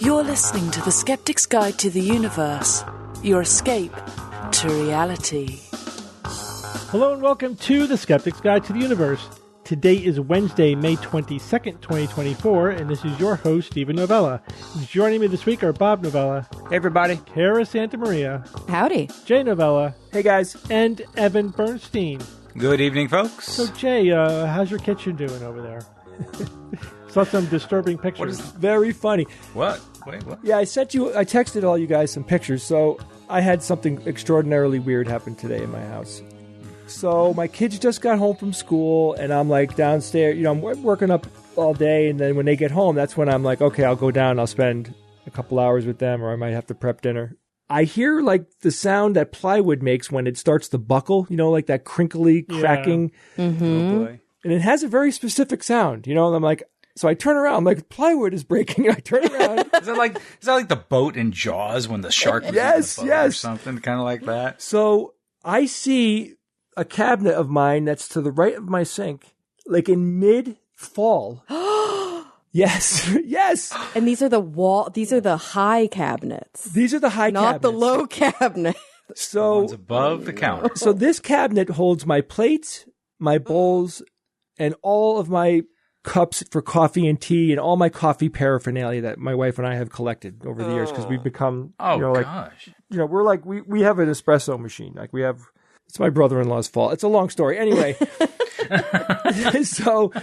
You're listening to the Skeptic's Guide to the Universe, your escape to reality. Hello and welcome to the Skeptic's Guide to the Universe. Today is Wednesday, May 22nd, 2024, and this is your host, Stephen Novella. Joining me this week are Bob Novella. Hey, everybody. Kara Santamaria. Howdy. Jay Novella. Hey, guys. And Evan Bernstein. Good evening, folks. So, Jay, how's your kitchen doing over there? Saw some disturbing pictures. What is very funny? What? Wait, what? Yeah, I texted all you guys some pictures, so I had something extraordinarily weird happen today in my house. So my kids just got home from school, and I'm like downstairs, I'm working up all day, and then when they get home, that's when I'm like, okay, I'll go down, I'll spend a couple hours with them, or I might have to prep dinner. I hear like the sound that plywood makes when it starts to buckle, like that crinkly cracking. Yeah. Mm-hmm. Oh, boy. And it has a very specific sound, and I'm like, so I turn around, I'm like, plywood is breaking. I turn around. Is that like the boat in Jaws when the shark was Yes, in the boat or yes. something? Kind of like that? So I see a cabinet of mine that's to the right of my sink, like in mid-fall. Yes, yes. And these are the high cabinets. These are the high cabinets. Not the low cabinet. So One's above the counter. So this cabinet holds my plates, my bowls, and all of my cups for coffee and tea and all my coffee paraphernalia that my wife and I have collected over the years because we've become, gosh. we're like, we have an espresso machine. Like it's my brother-in-law's fault. It's a long story. Anyway, so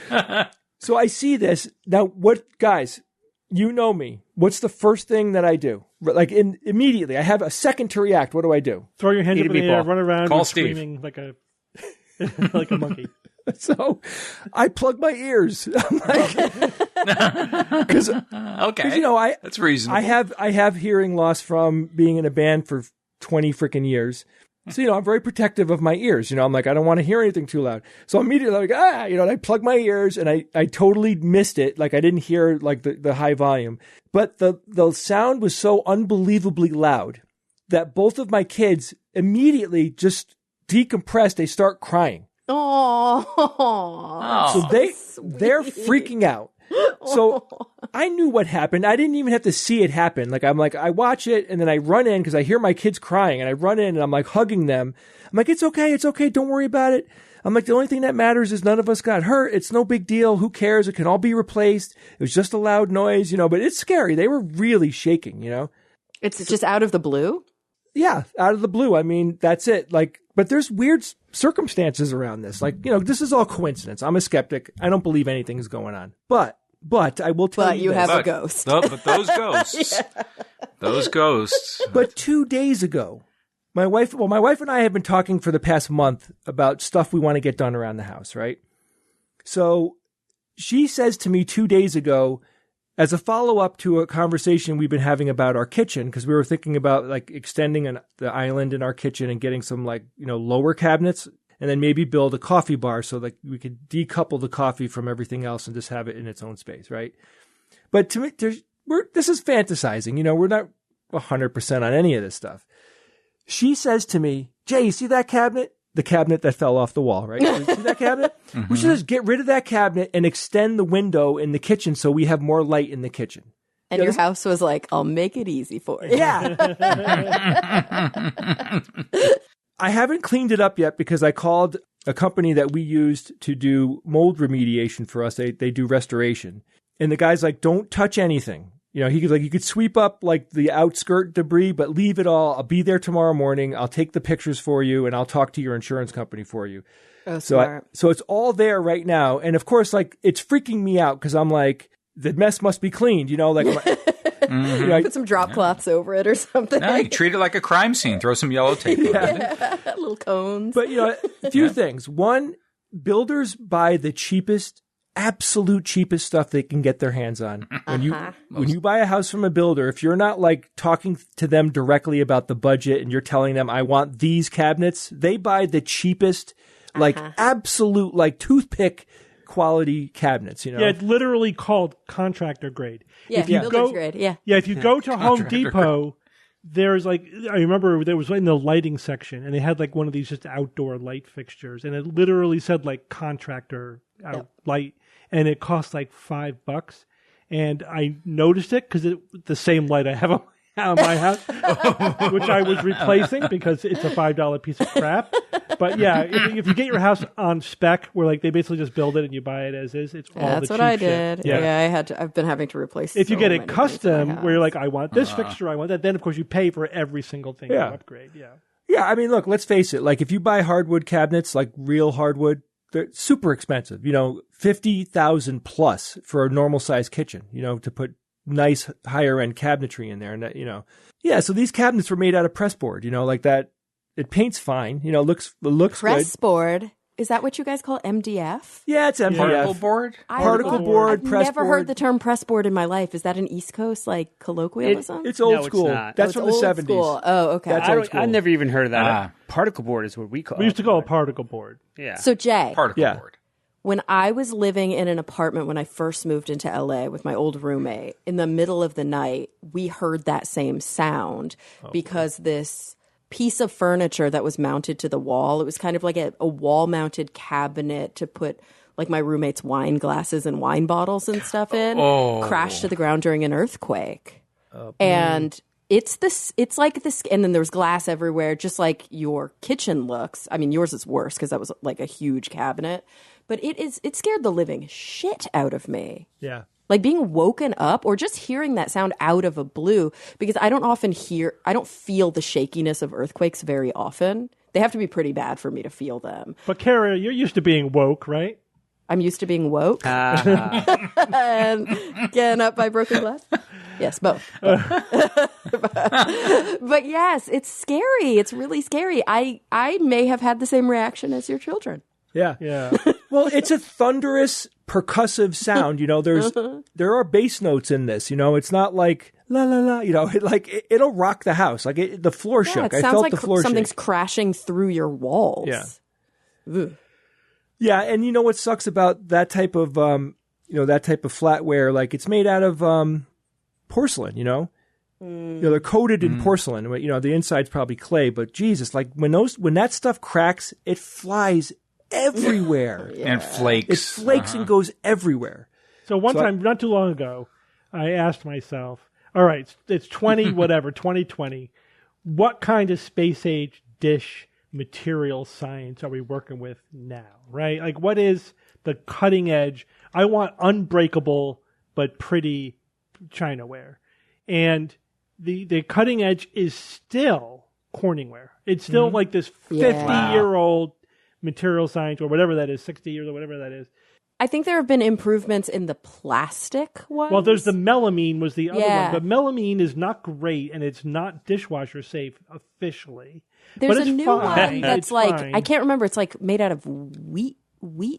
I see this. Now, guys, you know me. What's the first thing that I do? Like immediately, I have a second to react. What do I do? Throw your hands up in the air, run around, Call and Steve. screaming like a monkey. So I plug my ears. I'm like, because okay, that's reasonable. I have hearing loss from being in a band for 20 freaking years. So, I'm very protective of my ears. I'm like, I don't want to hear anything too loud. So immediately I'm like, and I plug my ears and I totally missed it. Like I didn't hear like the high volume, but the sound was so unbelievably loud that both of my kids immediately just decompressed. They start crying. Oh, so they're freaking out. So I knew what happened. I didn't even have to see it happen. Like I watch it and then I run in because I hear my kids crying and I run in and I'm like hugging them. I'm like, it's okay. Don't worry about it. I'm like, the only thing that matters is none of us got hurt. It's no big deal. Who cares? It can all be replaced. It was just a loud noise, but it's scary. They were really shaking, It's just out of the blue? Yeah, out of the blue. I mean, that's it. Like, but there's weird circumstances around this. Like, this is all coincidence. I'm a skeptic. I don't believe anything is going on. But I will tell you this. have a ghost. But those ghosts. Yeah. Those ghosts. But 2 days ago, my wife and I have been talking for the past month about stuff we want to get done around the house, right? So she says to me 2 days ago, as a follow-up to a conversation we've been having about our kitchen, because we were thinking about like extending the island in our kitchen and getting some lower cabinets, and then maybe build a coffee bar so that we could decouple the coffee from everything else and just have it in its own space, right? But to me, this is fantasizing. We're not 100% on any of this stuff. She says to me, Jay, you see that cabinet? The cabinet that fell off the wall, right? You see that cabinet? Mm-hmm. We should just get rid of that cabinet and extend the window in the kitchen so we have more light in the kitchen. And your house was like, I'll make it easy for you. Yeah. I haven't cleaned it up yet because I called a company that we used to do mold remediation for us. They do restoration. And the guy's like, don't touch anything. You could sweep up like the outskirt debris, but leave it all. I'll be there tomorrow morning. I'll take the pictures for you and I'll talk to your insurance company for you. Oh, smart. So it's all there right now. And of course, like it's freaking me out because I'm like, the mess must be cleaned, Put some drop cloths over it or something. No, you treat it like a crime scene. Throw some yellow tape over it. Little cones. But, a few things. One, builders buy the absolute cheapest stuff they can get their hands on. When you buy a house from a builder, if you're not like talking to them directly about the budget and you're telling them, I want these cabinets, they buy the cheapest, absolute, like toothpick quality cabinets, Yeah, it's literally called contractor grade. Yeah, builder's grade, yeah. Yeah, if you go to Home Depot, there's I remember there was in the lighting section, and they had like one of these just outdoor light fixtures, and it literally said like contractor light, and it cost like $5. And I noticed it because the same light I have on my house, which I was replacing because it's a $5 piece of crap. But yeah, if you get your house on spec, where like they basically just build it and you buy it as is, it's all That's the what cheap I shit. did. Yeah, I've been having to replace. If you get it many things in custom, my where you're house. like, I want this fixture, I want that, then of course you pay for every single thing you upgrade. Yeah. Yeah, I mean, look, let's face it. Like, if you buy hardwood cabinets, like real hardwood, they're super expensive. $50,000 plus for a normal sized kitchen. To put nice higher end cabinetry in there, and that, yeah. So these cabinets were made out of pressboard. Like that. It paints fine. Looks press good. board. Is that what you guys call MDF? Yeah, it's MDF. Particle board? Particle board, I've press never board. heard the term press board in my life. Is that an East Coast colloquialism? It's old No, it's school. not. That's Oh, from it's the old 70s. school. Oh, okay. That's old school. I never even heard of that. Ah. Particle board is what we call it. We used to call it particle board. Yeah. So Jay, Particle Yeah. board. when I was living in an apartment when I first moved into LA with my old roommate, in the middle of the night, we heard that same sound because this piece of furniture that was mounted to the wall, it was kind of like a wall-mounted cabinet to put like my roommate's wine glasses and wine bottles and stuff in, crashed to the ground during an earthquake. And it's like this, and then there was glass everywhere, just like your kitchen looks. I mean, yours is worse because that was like a huge cabinet. But it scared the living shit out of me. Yeah. Like being woken up or just hearing that sound out of a blue, because I don't feel the shakiness of earthquakes very often. They have to be pretty bad for me to feel them. But Kara, you're used to being woke, right? I'm used to being woke and getting up by broken glass. Yes, both. But yes, it's scary. It's really scary. I may have had the same reaction as your children. Yeah. Yeah. Well, it's a thunderous, percussive sound. There are bass notes in this. It's not like la la la. It'll rock the house. Like the floor shook. It I sounds felt like the floor something's shake. crashing through your walls. Yeah. Ugh. Yeah, and you know what sucks about that type of flatware? Like it's made out of porcelain. They're coated in porcelain. The inside's probably clay, but Jesus, like when that stuff cracks, it flies everywhere. And flakes. It flakes and goes everywhere. So time, not too long ago, I asked myself, all right, it's 2020. What kind of space age dish material science are we working with now, right? Like what is the cutting edge? I want unbreakable but pretty Chinaware. And the cutting edge is still Corningware. It's still like this 50-year-old material science or whatever that is, 60 years or whatever that is. I think there have been improvements in the plastic ones. Well, there's the melamine was the other Yeah. one, but melamine is not great and it's not dishwasher safe officially. There's but a it's new fine. one that's It's like, fine. I can't remember. It's like made out of wheat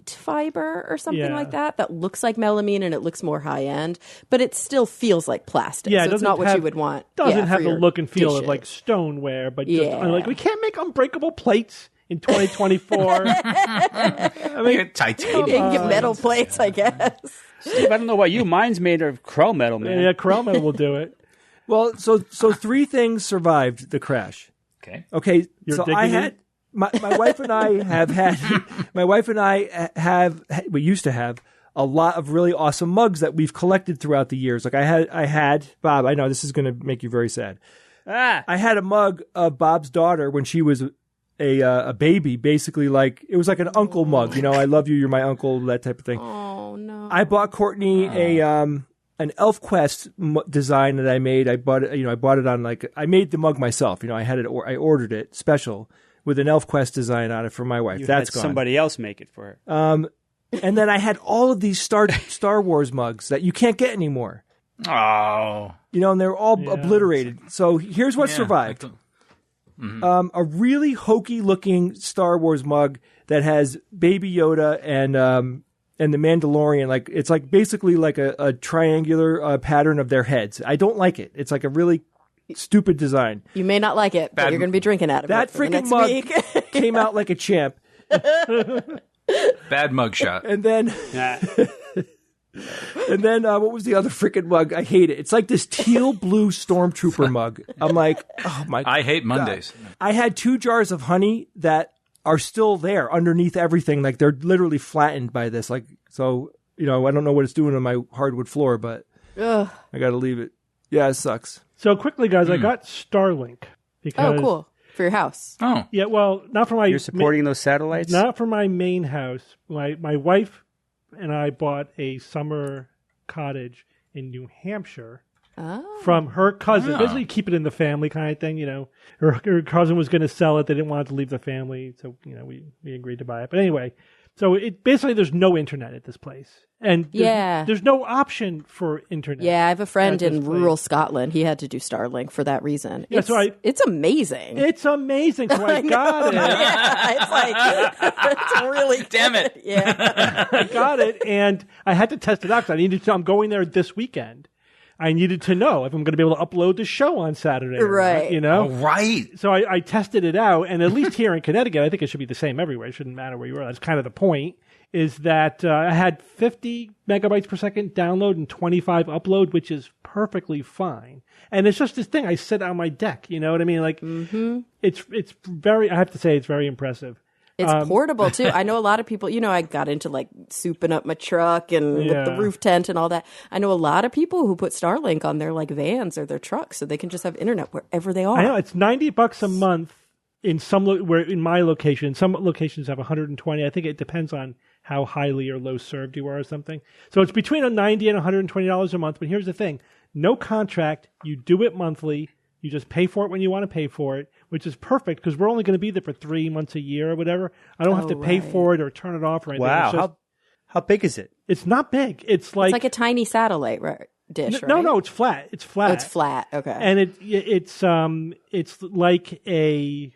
fiber or something Yeah. like that looks like melamine and it looks more high end, but it still feels like plastic. Yeah, so it's not what you would want. Doesn't have for the your look and feel of dishes. like stoneware, but Yeah. just like we can't make unbreakable plates in 2024. I mean, Titanium. You can get metal plates, I guess. Steve, I don't know what mine's made of crow metal, man. yeah, Corona will do it. Well, so three things survived the crash. Okay. So digging I in? had my wife and I have had we used to have a lot of really awesome mugs that we've collected throughout the years. Like I had Bob. I know this is going to make you very sad. I had a mug of Bob's daughter when she was a baby. Basically, like it was like an uncle mug. I love you. You're my uncle. That type of thing. Oh no. I bought Courtney an ElfQuest design that I made. I bought it. I bought it on I made the mug myself. I had it. I ordered it special with an ElfQuest design on it for my wife. That's had gone. somebody else make it for her. And then I had all of these Star Wars mugs that you can't get anymore. Oh. And they're all obliterated. So here's what survived. A really hokey looking Star Wars mug that has Baby Yoda and the Mandalorian. It's like basically like a triangular pattern of their heads. I don't like it. It's like a really stupid design. You may not like it, but you're going to be drinking out of That it for the freaking next mug week. came out like a champ. Bad mugshot. And then what was the other freaking mug? I hate it. It's like this teal blue Stormtrooper mug. I'm like, oh my God. I hate Mondays. I had 2 jars of honey that are still there underneath everything. Like they're literally flattened by this. I don't know what it's doing on my hardwood floor, but Ugh. I got to leave it. Yeah, it sucks. So quickly, guys, I got Starlink because Oh, cool. For your house. Oh, yeah, well, not for my You're supporting those satellites? not for my main house. My wife and I bought a summer cottage in New Hampshire from her cousin. Ah. Basically, keep it in the family kind of thing. Her cousin was going to sell it. They didn't want it to leave the family, so we agreed to buy it. But anyway, so it basically there's no internet at this place, and there's no option for internet. Yeah, I have a friend at in this place. rural Scotland. He had to do Starlink for that reason. Yeah, It's amazing. It's amazing. So I got it. Yeah, it's like, it's really damn it. good. Yeah. I got it, and I had to test it out because I'm going there this weekend. I needed to know if I'm going to be able to upload the show on Saturday or Right. not, right. So I tested it out, and at least here in Connecticut, I think it should be the same everywhere. It shouldn't matter where you are. That's kind of the point, is that I had 50 megabytes per second download and 25 upload, which is perfectly fine. And it's just this thing I sit on my deck, you know what I mean? Like, it's very, I have to say, it's very impressive. It's portable too. I know a lot of people, I got into like souping up my truck and with the roof tent and all that. I know a lot of people who put Starlink on their like vans or their trucks so they can just have internet wherever they are. I know it's $90 a month in where in my location. Some locations have 120. I think it depends on how highly or low served you are or something. So it's between $90 and $120 a month. But here's the thing: no contract. You do it monthly. You just pay for it when you want to pay for it, which is perfect because we're only going to be there for 3 months a year or whatever. I don't have to pay for it or turn it off or anything. Wow. It's just, How big is it? it's not big. It's like a tiny satellite dish, right? no, it's flat. It's flat. Oh, it's flat. Okay. And it's like a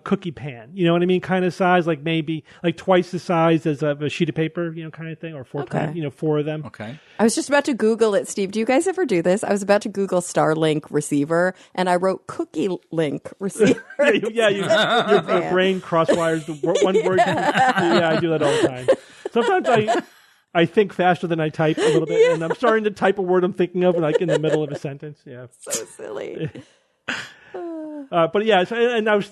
cookie pan, you know what I mean? Kind of size, like maybe like twice the size as a sheet of paper, kind of thing, or 4 of them. Okay. I was just about to Google it, Steve. Do you guys ever do this? I was about to Google Starlink receiver, and I wrote cookie link receiver. Your brain crosswires one word. Yeah, I do that all the time. Sometimes I think faster than I type a little bit, and I'm starting to type a word I'm thinking of like in the middle of a sentence. Yeah, So silly. but yeah, and I was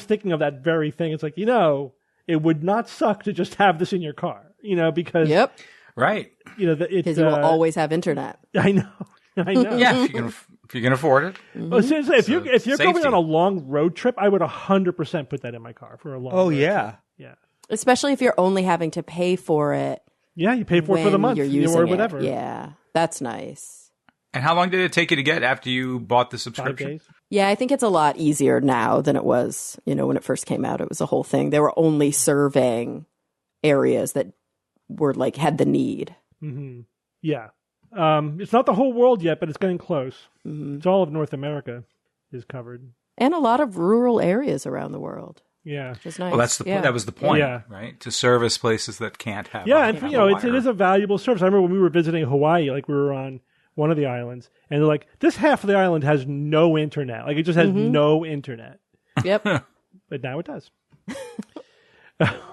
thinking of that very thing. It's like it would not suck to just have this in your car, because Yep. Right. Because you will always have internet. I know. Yeah, if you can afford it. Well, seriously, if you're going safety. on a long road trip, I would 100% put that in my car for a long. Oh, road yeah. trip. Yeah. Especially if you're only having to pay for it. Yeah, you pay for it for the when month you're using or it. whatever. Yeah, that's nice. And how long did it take you to get after you bought the 5 subscription? days. Yeah, I think it's a lot easier now than it was, when it first came out. It was a whole thing. They were only serving areas that were like had the need. Mm-hmm. Yeah. It's not the whole world yet, but it's getting close. Mm-hmm. It's all of North America is covered. And a lot of rural areas around the world. Yeah. Which is nice. Well, that was the point, Yeah. right? To service places that can't have. Yeah, a and wire. it is a valuable service. I remember when we were visiting Hawaii, like we were on one of the islands, and they're like, this half of the island has no internet. Like it just has no internet. Yep. But now it does.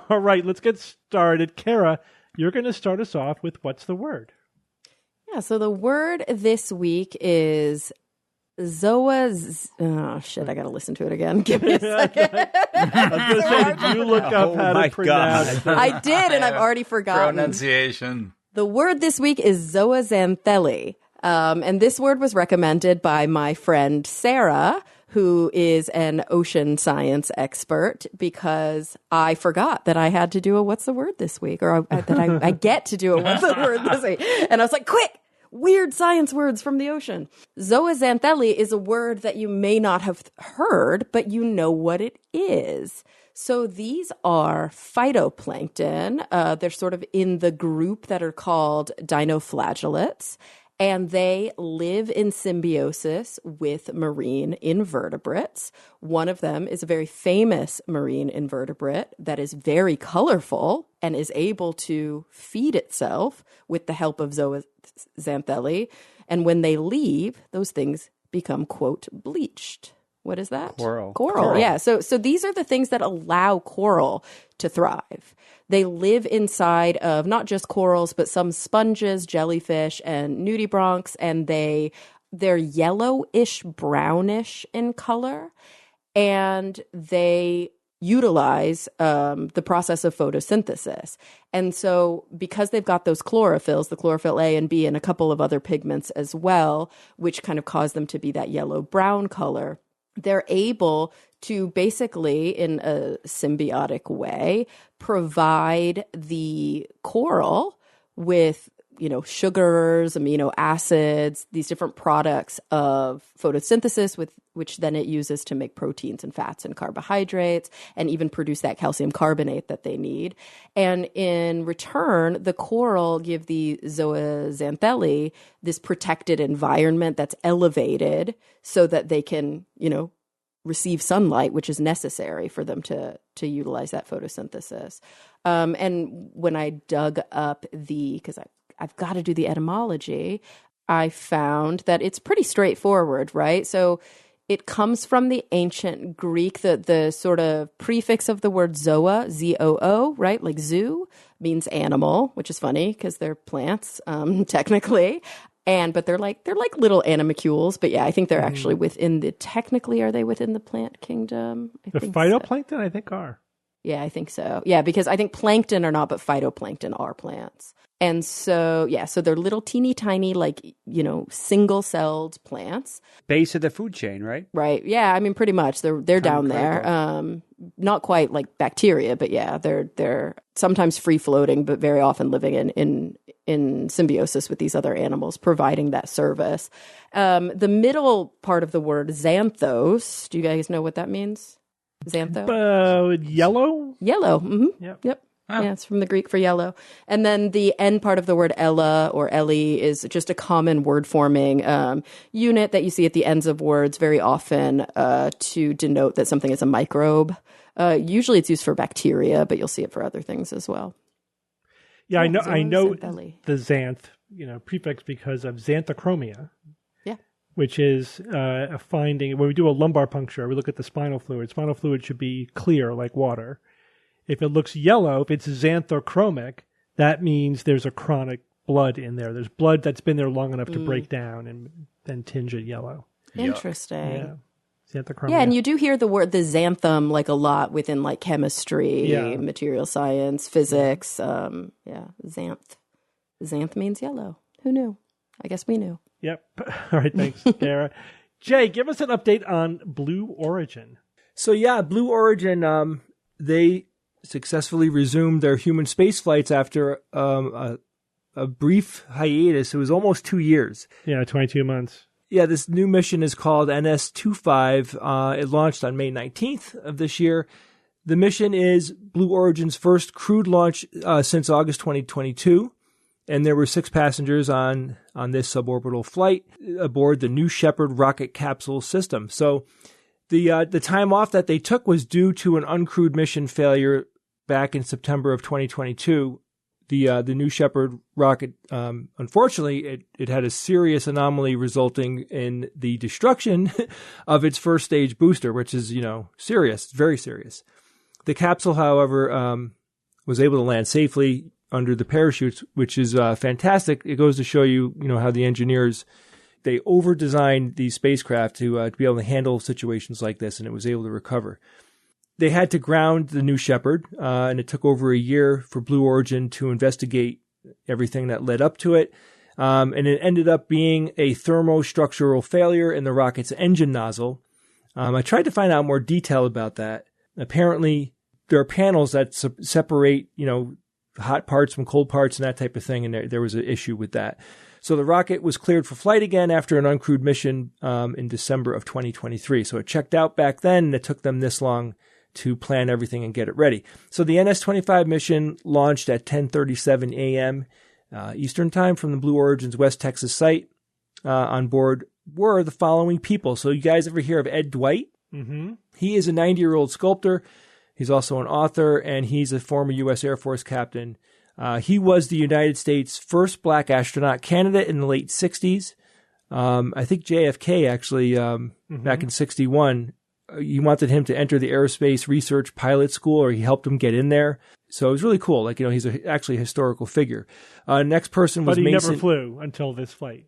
All right, let's get started. Kara, you're going to start us off with what's the word? Yeah, so the word this week is oh shit, I gotta listen to it again. Give me a second. I was going to say, did you look up how my to pronounce God. I did, and I've already forgotten. Pronunciation. The word this week is zoazanelli. And this word was recommended by my friend Sarah, who is an ocean science expert, because I forgot that I had to do a what's the word this week, or that I get to do a what's the word this week. And I was like, quick! Weird science words from the ocean. Zoazanelli is a word that you may not have heard, but you know what it is. So these are phytoplankton. They're sort of in the group that are called dinoflagellates, and they live in symbiosis with marine invertebrates. One of them is a very famous marine invertebrate that is very colorful and is able to feed itself with the help of zoazanelli. And when they leave, those things become, quote, bleached. What is that? Coral. Yeah. So these are the things that allow coral to thrive. They live inside of not just corals, but some sponges, jellyfish, and nudibranchs, and they're yellowish, brownish in color, and they utilize the process of photosynthesis. And so because they've got those chlorophylls, the chlorophyll A and B, and a couple of other pigments as well, which kind of cause them to be that yellow-brown color, they're able to basically, in a symbiotic way, provide the coral with sugars, amino acids, these different products of photosynthesis, with which then it uses to make proteins and fats and carbohydrates, and even produce that calcium carbonate that they need. And in return, the coral give the zooxanthellae this protected environment that's elevated so that they can, receive sunlight, which is necessary for them to utilize that photosynthesis. And when I dug up because I've got to do the etymology, I found that it's pretty straightforward, right? So it comes from the ancient Greek, the sort of prefix of the word zoa, Z-O-O, right? Like zoo means animal, which is funny because they're plants, technically. But they're like little animalcules. But yeah, I think they're actually are they within the plant kingdom? The phytoplankton, so. I think, are. Yeah, I think so. Yeah, because I think plankton are not, but phytoplankton are plants. And so, so they're little teeny tiny, single-celled plants. Base of the food chain, right? Right. Yeah, I mean, pretty much. They're down there. Not quite like bacteria, but yeah, they're sometimes free-floating, but very often living in symbiosis with these other animals, providing that service. The middle part of the word, xanthos, do you guys know what that means? Xantho? Yellow? Yellow. Mm-hmm. Yep. Oh. Yeah, it's from the Greek for yellow. And then the end part of the word Ella or Ellie is just a common word-forming unit that you see at the ends of words very often to denote that something is a microbe. Usually it's used for bacteria, but you'll see it for other things as well. Yeah, I know the xanth, prefix because of xanthochromia. Yeah. Which is a finding. When we do a lumbar puncture, we look at the spinal fluid. Spinal fluid should be clear like water. If it looks yellow, if it's xanthochromic, that means there's a chronic blood in there. There's blood that's been there long enough to break down and then tinge it yellow. Interesting. Yeah. Xanthochromia. Yeah, and you do hear the xanthem a lot within chemistry, material science, physics. Xanth. Xanth means yellow. Who knew? I guess we knew. Yep. All right, thanks, Kara. Jay, give us an update on Blue Origin. So Blue Origin, they successfully resumed their human space flights after a brief hiatus. It was almost 2 years. Yeah, 22 months. Yeah, this new mission is called NS-25. It launched on May 19th of this year. The mission is Blue Origin's first crewed launch since August 2022. And there were 6 passengers on this suborbital flight aboard the New Shepard rocket capsule system. So the time off that they took was due to an uncrewed mission failure back in September of 2022. The New Shepard rocket, unfortunately, it had a serious anomaly resulting in the destruction of its first stage booster, which is, serious, very serious. The capsule, however, was able to land safely under the parachutes, which is fantastic. It goes to show you, how the engineers, they over-designed these spacecraft to be able to handle situations like this, and it was able to recover. They had to ground the New Shepard, and it took over a year for Blue Origin to investigate everything that led up to it. And it ended up being a thermostructural failure in the rocket's engine nozzle. I tried to find out more detail about that. Apparently, there are panels that separate, hot parts from cold parts and that type of thing, and there was an issue with that. So the rocket was cleared for flight again after an uncrewed mission in December of 2023. So it checked out back then, and it took them this long to plan everything and get it ready. So the NS-25 mission launched at 10:37 a.m. Eastern Time from the Blue Origin's West Texas site. On board were the following people. So you guys ever hear of Ed Dwight? Mm-hmm. He is a 90-year-old sculptor. He's also an author, and he's a former U.S. Air Force captain. He was the United States' first black astronaut candidate in the late 60s. I think JFK actually, back in 61, he wanted him to enter the Aerospace Research Pilot School, or he helped him get in there. So it was really cool. He's actually a historical figure. Next person was Mason. But he never flew until this flight.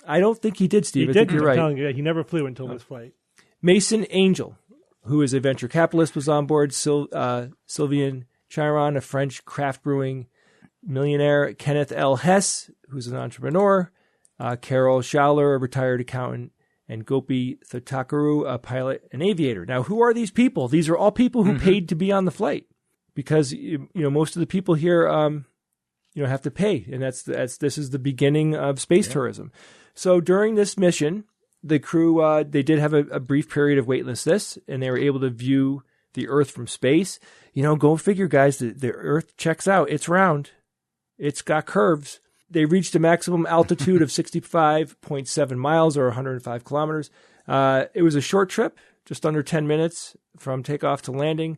I don't think he did, Steve. I think you're right. I'm telling you, he never flew until this flight. Mason Angel. who is a venture capitalist, was on board. Sylvain Chiron, a French craft brewing millionaire. Kenneth L. Hess, who's an entrepreneur. Carol Schauler, a retired accountant. And Gopi Thotakaru, a pilot and aviator. Now, who are these people? These are all people who paid to be on the flight, because most of the people here have to pay, and this is the beginning of space tourism. So during this mission, the crew they did have a brief period of weightlessness, and they were able to view the Earth from space. Go figure, guys. The Earth checks out. It's round. It's got curves. They reached a maximum altitude of 65.7 miles or 105 kilometers. It was a short trip, just under 10 minutes from takeoff to landing.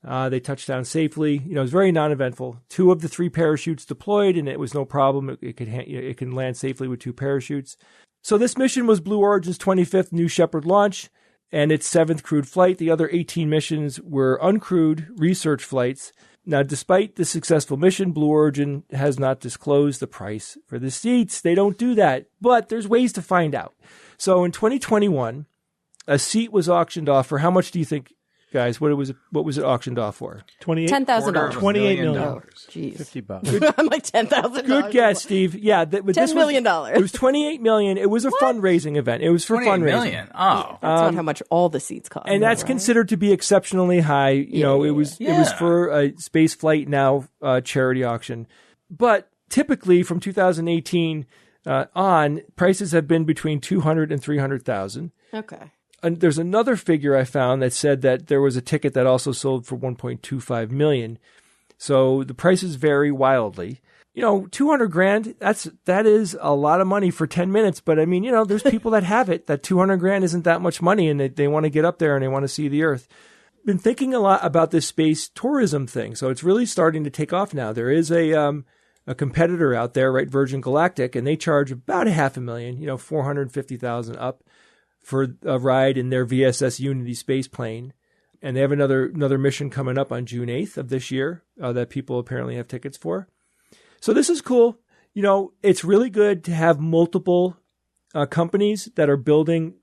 They touched down safely. It was very non-eventful. 2 of the 3 parachutes deployed, and it was no problem. It can land safely with 2 parachutes. So this mission was Blue Origin's 25th New Shepard launch and its 7th crewed flight. The other 18 missions were uncrewed research flights. Now, despite the successful mission, Blue Origin has not disclosed the price for the seats. They don't do that, but there's ways to find out. So in 2021, a seat was auctioned off for how much do you think, guys? What was it auctioned off for? $10,000. $28 million. Jeez. $50. I'm like $10,000. Good guess, Steve. Yeah, $10 million. It was $28 million. It was a fundraising event. It was for fundraising. Million. Oh, That's not how much all the seats cost. And that's considered to be exceptionally high. It was for a Space Flight Now charity auction. But typically from 2018 on, prices have been between $200,000 and $300,000. Okay. And there's another figure I found that said that there was a ticket that also sold for $1.25 million. So the prices vary wildly. $200,000, that is a lot of money for 10 minutes. But I mean, there's people that have it, that $200,000 isn't that much money, and they want to get up there and they want to see the Earth. Been thinking a lot about this space tourism thing. So it's really starting to take off now. There is a competitor out there, right? Virgin Galactic, and they charge about $500,000, $450,000 up for a ride in their VSS Unity space plane. And they have another mission coming up on June 8th of this year that people apparently have tickets for. So this is cool. It's really good to have multiple companies that are building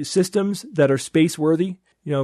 systems that are space worthy,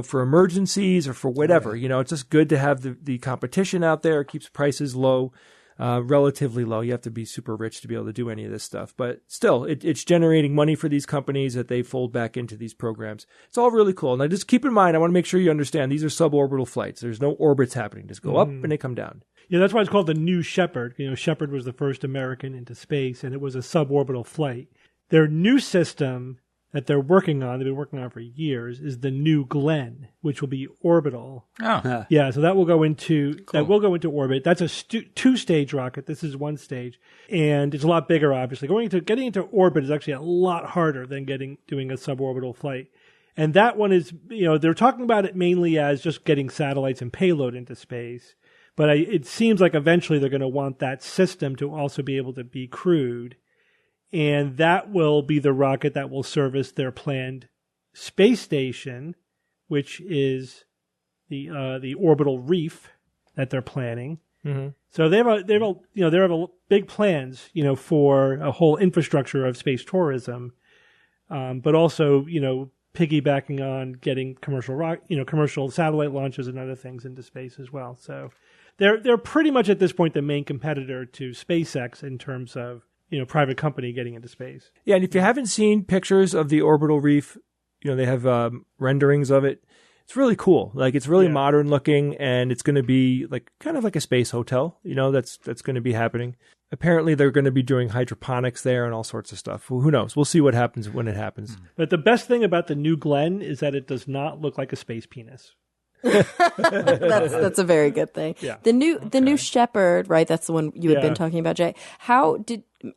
for emergencies or for whatever. It's just good to have the competition out there. It keeps prices low. Relatively low. You have to be super rich to be able to do any of this stuff. But still, it's generating money for these companies that they fold back into these programs. It's all really cool. Now, just keep in mind, I want to make sure you understand, these are suborbital flights. There's no orbits happening. Just go up and they come down. Yeah, that's why it's called the New Shepard. Shepard was the first American into space, and it was a suborbital flight. Their new system that they're working on, they've been working on for years, is the New Glenn, which will be orbital. Oh. Yeah, so that will go into orbit. That's a 2-stage rocket. This is 1 stage, and it's a lot bigger. Obviously, getting into orbit is actually a lot harder than doing a suborbital flight. And that one is, they're talking about it mainly as just getting satellites and payload into space. But it seems like eventually they're going to want that system to also be able to be crewed. And that will be the rocket that will service their planned space station, which is the orbital reef that they're planning. Mm-hmm. So they have big plans, for a whole infrastructure of space tourism, but also, piggybacking on getting commercial satellite launches and other things into space as well. So they're pretty much at this point the main competitor to SpaceX in terms of private company getting into space. Yeah, and if you haven't seen pictures of the orbital reef, they have renderings of it. It's really cool. Like, it's really modern looking, and it's going to be kind of like a space hotel. That's going to be happening. Apparently, they're going to be doing hydroponics there and all sorts of stuff. Well, who knows? We'll see what happens when it happens. But the best thing about the New Glenn is that it does not look like a space penis. That's a very good thing. Yeah. The new Shepard, right? That's the one you had been talking about, Jay.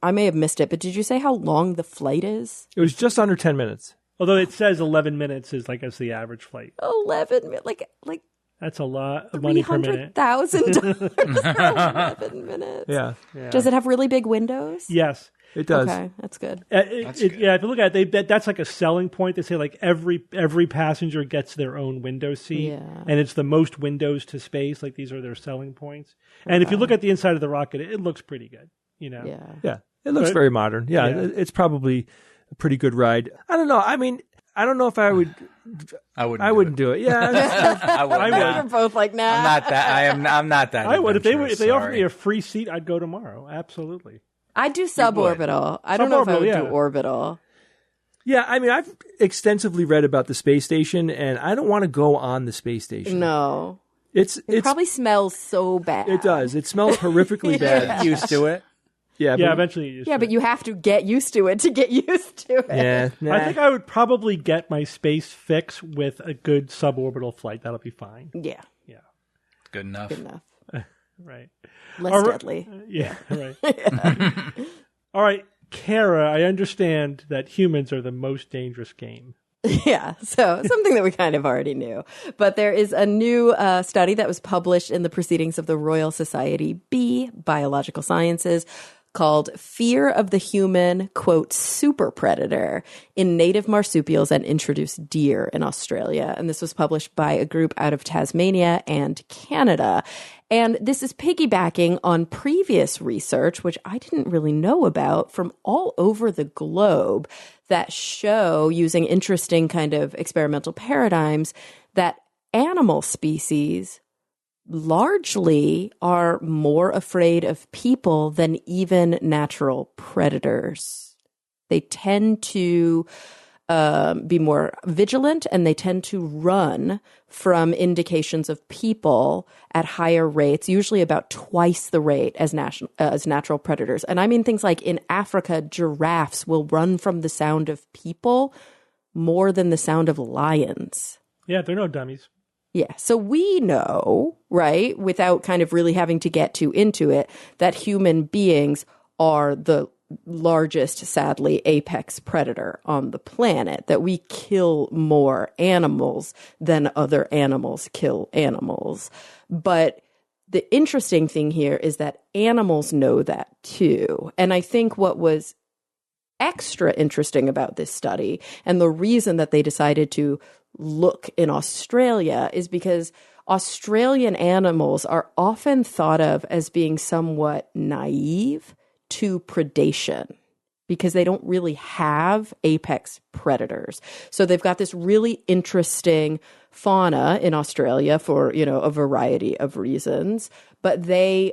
I may have missed it, but did you say how long the flight is? It was just under 10 minutes. Although it says 11 minutes is the average flight. 11 minutes, like that's a lot of money per minute. $300,000 11 minutes. Yeah. Does it have really big windows? Yes. It does. Okay, that's good. Yeah, if you look at it, that's like a selling point. They say every passenger gets their own window seat, and it's the most windows to space. These are their selling points. And if you look at the inside of the rocket, it looks pretty good. Yeah, it looks very modern. Yeah, it's probably a pretty good ride. I don't know. I mean, I don't know if I would. I wouldn't do it. Yeah, I would. We're both like, nah. I'm not that. I'm not that. I would if they offered sorry. me a free seat. I'd go tomorrow. Absolutely. I'd do suborbital. I don't know if I would do orbital. yeah. I mean, I've extensively read about the space station, and I don't want to go on the space station. No. It probably smells so bad. It does. It smells horrifically bad. Used to it. Yeah. Yeah, But, eventually. Yeah, but you have to get used to it to get used to it. yeah. Nah. I think I would probably get my space fix with a good suborbital flight. That'll be fine. Yeah. Yeah. Good enough. Good enough. Right. Less deadly. Yeah. Right. All right, Kara. I understand that humans are the most dangerous game. Yeah, so something that we kind of already knew. But there is a new study that was published in the Proceedings of the Royal Society B, Biological Sciences, called Fear of the Human, quote, Super Predator in Native Marsupials and Introduced Deer in Australia. And this was published by a group out of Tasmania and Canada. And this is piggybacking on previous research, which I didn't really know about, from all over the globe that show, using interesting kind of experimental paradigms, that animal species largely are more afraid of people than even natural predators. They tend to be more vigilant, and they tend to run from indications of people at higher rates, usually about twice the rate as natural predators. And I mean things like in Africa, giraffes will run from the sound of people more than the sound of lions. Yeah, they're no dummies. Yeah. So we know, right, without kind of really having to get too into it, that human beings are the largest, sadly, apex predator on the planet, that we kill more animals than other animals kill animals. But the interesting thing here is that animals know that too. And I think what was extra interesting about this study, and the reason that they decided to look in Australia, is because Australian animals are often thought of as being somewhat naive to predation because they don't really have apex predators. So they've got this really interesting fauna in Australia for, you know, a variety of reasons, but they're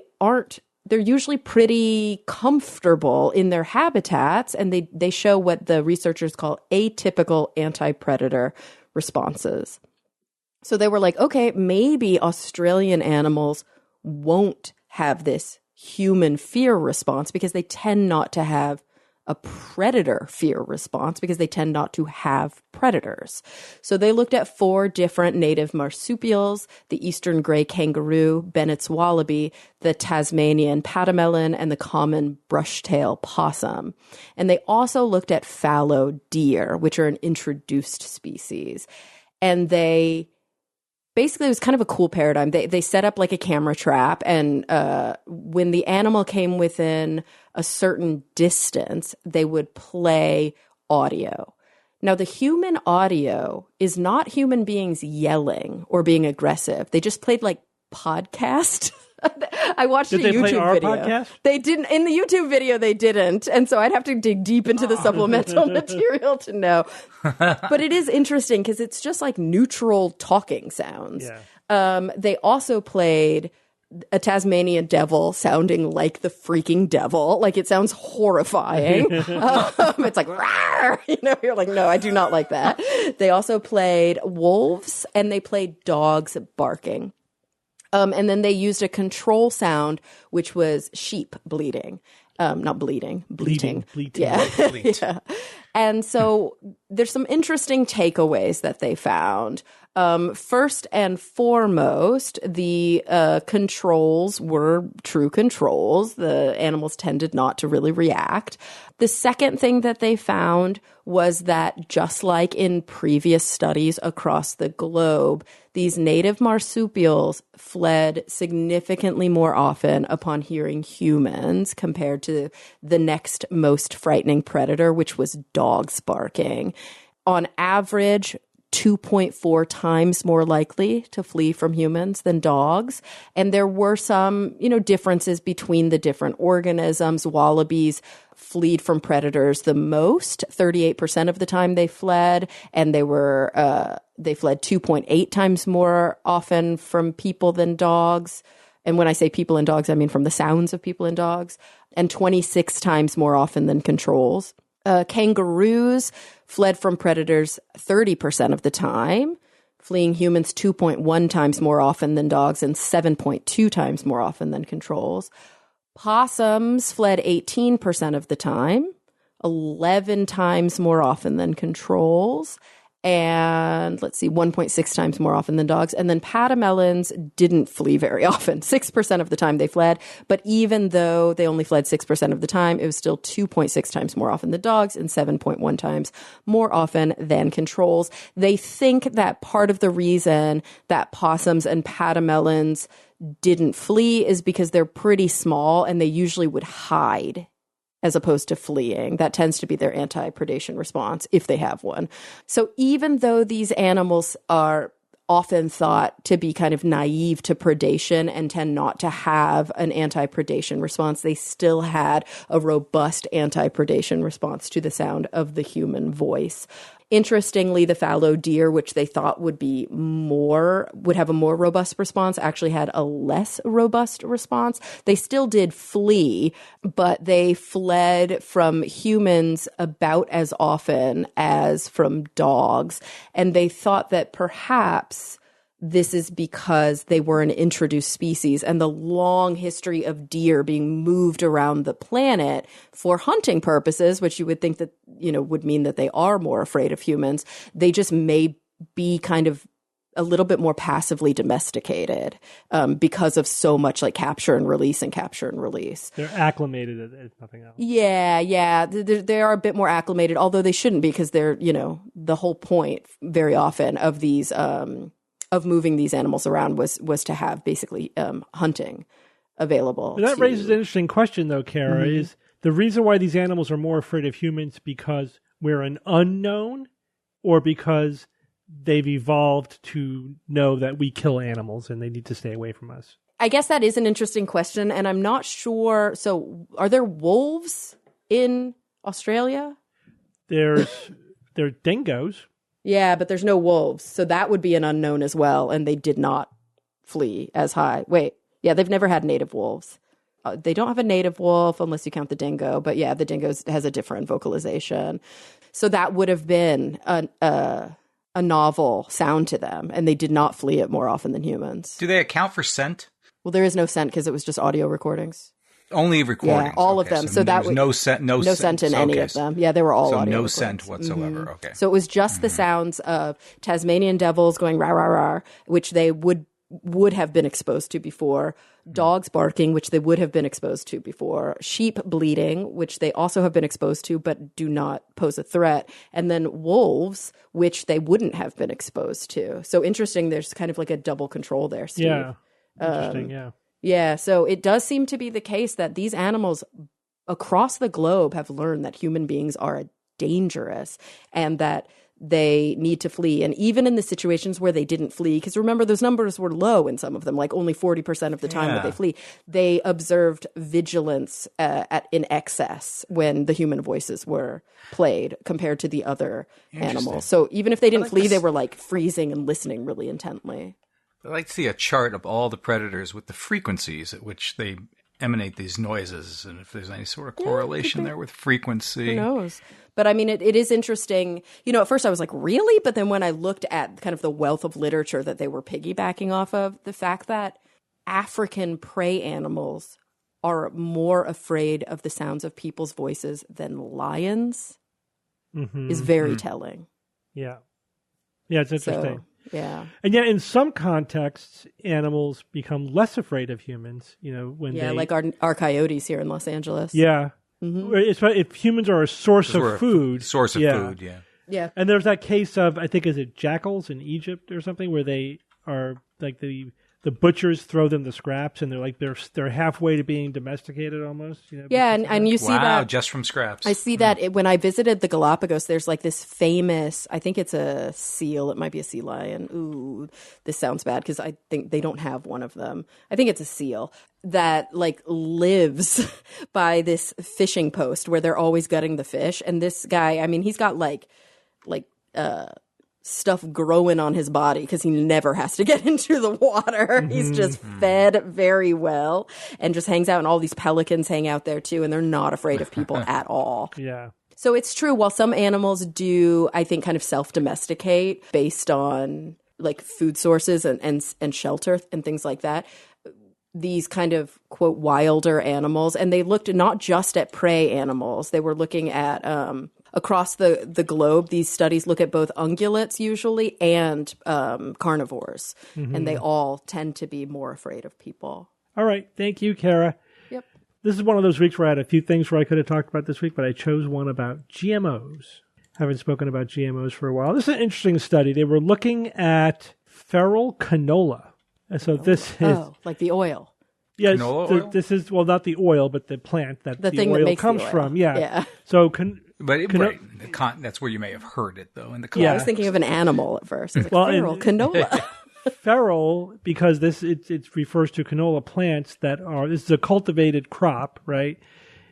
usually pretty comfortable in their habitats, and they show what the researchers call atypical anti-predator responses. So they were like, okay, maybe Australian animals won't have this human fear response because they tend not to have a predator fear response because they tend not to have predators. So they looked at 4 different native marsupials: the eastern gray kangaroo, Bennett's wallaby, the Tasmanian pademelon, and the common brushtail possum. And they also looked at fallow deer, which are an introduced species. And basically, it was kind of a cool paradigm. They set up like a camera trap, and when the animal came within a certain distance, they would play audio. Now, the human audio is not human beings yelling or being aggressive. They just played like podcast. I watched a YouTube Did they play our video. podcast? They didn't. In the YouTube video, they didn't. And so I'd have to dig deep into the supplemental material to know. But it is interesting because it's just like neutral talking sounds. Yeah. They also played a Tasmanian devil sounding like the freaking devil. Like, it sounds horrifying. It's like, rawr! You know, you're like, no, I do not like that. They also played wolves, and they played dogs barking. And then they used a control sound, which was sheep bleating. Not bleating, bleating. Bleating. Yeah. Bleat. Yeah. And so there's some interesting takeaways that they found. First and foremost, the controls were true controls. The animals tended not to really react. The second thing that they found was that, just like in previous studies across the globe, these native marsupials fled significantly more often upon hearing humans compared to the next most frightening predator, which was dogs barking. On average, 2.4 times more likely to flee from humans than dogs. And there were some, differences between the different organisms. Wallabies fled from predators the most, 38% of the time they fled, and they fled 2.8 times more often from people than dogs. And when I say people and dogs, I mean from the sounds of people and dogs, and 26 times more often than controls. Kangaroos fled from predators 30% of the time, fleeing humans 2.1 times more often than dogs and 7.2 times more often than controls. Possums fled 18% of the time, 11 times more often than controls, and 1.6 times more often than dogs. And then patamelons didn't flee very often. 6% of the time they fled, but even though they only fled 6% of the time, it was still 2.6 times more often than dogs and 7.1 times more often than controls. They think that part of the reason that possums and patamelons didn't flee is because they're pretty small and they usually would hide as opposed to fleeing. That tends to be their anti-predation response, if they have one. So even though these animals are often thought to be kind of naive to predation and tend not to have an anti-predation response, they still had a robust anti-predation response to the sound of the human voice. Interestingly, the fallow deer, which they thought would have a more robust response, actually had a less robust response. They still did flee, but they fled from humans about as often as from dogs. And they thought that perhaps this is because they were an introduced species, and the long history of deer being moved around the planet for hunting purposes, which you would think that, would mean that they are more afraid of humans. They just may be kind of a little bit more passively domesticated because of so much like capture and release and capture and release. They're acclimated as nothing else. Yeah. They are a bit more acclimated, although they shouldn't be, because they're, the whole point very often of these of moving these animals around was to have basically hunting available. But that raises an interesting question, though, Kara, is the reason why these animals are more afraid of humans because we're an unknown, or because they've evolved to know that we kill animals and they need to stay away from us? I guess that is an interesting question, and I'm not sure. So are there wolves in Australia? There are dingoes. Yeah, but there's no wolves. So that would be an unknown as well. And they did not flee as high. Wait, yeah, they've never had native wolves. They don't have a native wolf unless you count the dingo. But yeah, the dingo has a different vocalization. So that would have been a novel sound to them. And they did not flee it more often than humans. Do they account for scent? Well, there is no scent because it was just audio recordings. Only recordings. Yeah, all of them. So that was no scent in any of them. Yeah, they were all audio no recordings. scent whatsoever. Mm-hmm. Okay. So it was just the sounds of Tasmanian devils going rah rah rah, which they would have been exposed to before, dogs barking, which they would have been exposed to before, sheep bleating, which they also have been exposed to but do not pose a threat, and then wolves, which they wouldn't have been exposed to. So interesting. There's kind of like a double control there, Steve. Yeah. Interesting. Yeah. Yeah, so it does seem to be the case that these animals across the globe have learned that human beings are dangerous and that they need to flee. And even in the situations where they didn't flee, because remember, those numbers were low in some of them, like only 40% of the time that they flee, they observed vigilance in excess when the human voices were played compared to the other animals. So even if they didn't flee, they were like freezing and listening really intently. I'd like to see a chart of all the predators with the frequencies at which they emanate these noises, and if there's any sort of correlation there with frequency. Who knows? But I mean, it is interesting. At first I was like, really? But then when I looked at kind of the wealth of literature that they were piggybacking off of, the fact that African prey animals are more afraid of the sounds of people's voices than lions is very telling. Yeah. Yeah, it's interesting. Yeah. And yet, in some contexts, animals become less afraid of humans, when they... like our coyotes here in Los Angeles. Yeah. If humans are a source of food. Source of food, yeah. Yeah. And there's that case of, I think, is it jackals in Egypt or something, where they are, like, the the butchers throw them the scraps, and they're halfway to being domesticated almost. Yeah, and you see that just from scraps. I see that when I visited the Galapagos. There's like this famous, I think it's a seal. It might be a sea lion. Ooh, this sounds bad because I think they don't have one of them. I think it's a seal that like lives by this fishing post where they're always gutting the fish. And this guy, I mean, he's got like stuff growing on his body because he never has to get into the water. He's just fed very well and just hangs out. And all these pelicans hang out there too, and they're not afraid of people at all. Yeah. So it's true. While some animals do, I think, kind of self-domesticate based on like food sources and shelter and things like that, these kind of, quote, wilder animals. And they looked not just at prey animals. They were looking at, across the globe, these studies look at both ungulates usually and carnivores. And they all tend to be more afraid of people. All right. Thank you, Kara. Yep. This is one of those weeks where I had a few things where I could have talked about this week, but I chose one about GMOs. Haven't spoken about GMOs for a while. This is an interesting study. They were looking at feral canola. And so this is... Oh, like the oil. Yes, Canola oil? This is, well, not the oil, but the plant that The the thing that oil makes the comes oil. from. Yeah. Yeah. So Right. That's where you may have heard it, though. In the I was thinking of an animal at first. It's like feral canola. feral, because it refers to canola plants that are, this is a cultivated crop, right?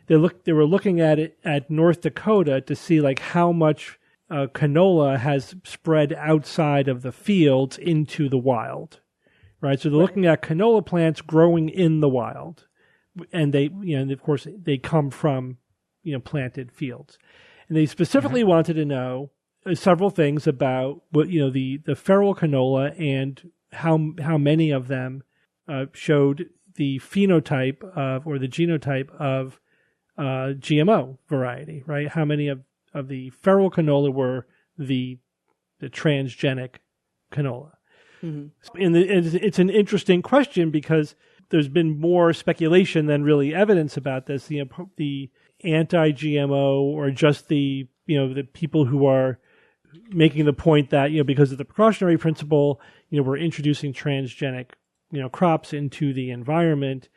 They were looking at it at North Dakota to see like how much canola has spread outside of the fields into the wild, right? So they're looking at canola plants growing in the wild, and they, and of course they come from, planted fields, and they specifically wanted to know several things about what, the feral canola and how many of them showed the phenotype of, or the genotype of GMO variety, right? How many of the feral canola were the transgenic canola? Mm-hmm. And it's an interesting question because there's been more speculation than really evidence about this. The anti-GMO, or just the people who are making the point that, because of the precautionary principle, we're introducing transgenic, crops into the environment,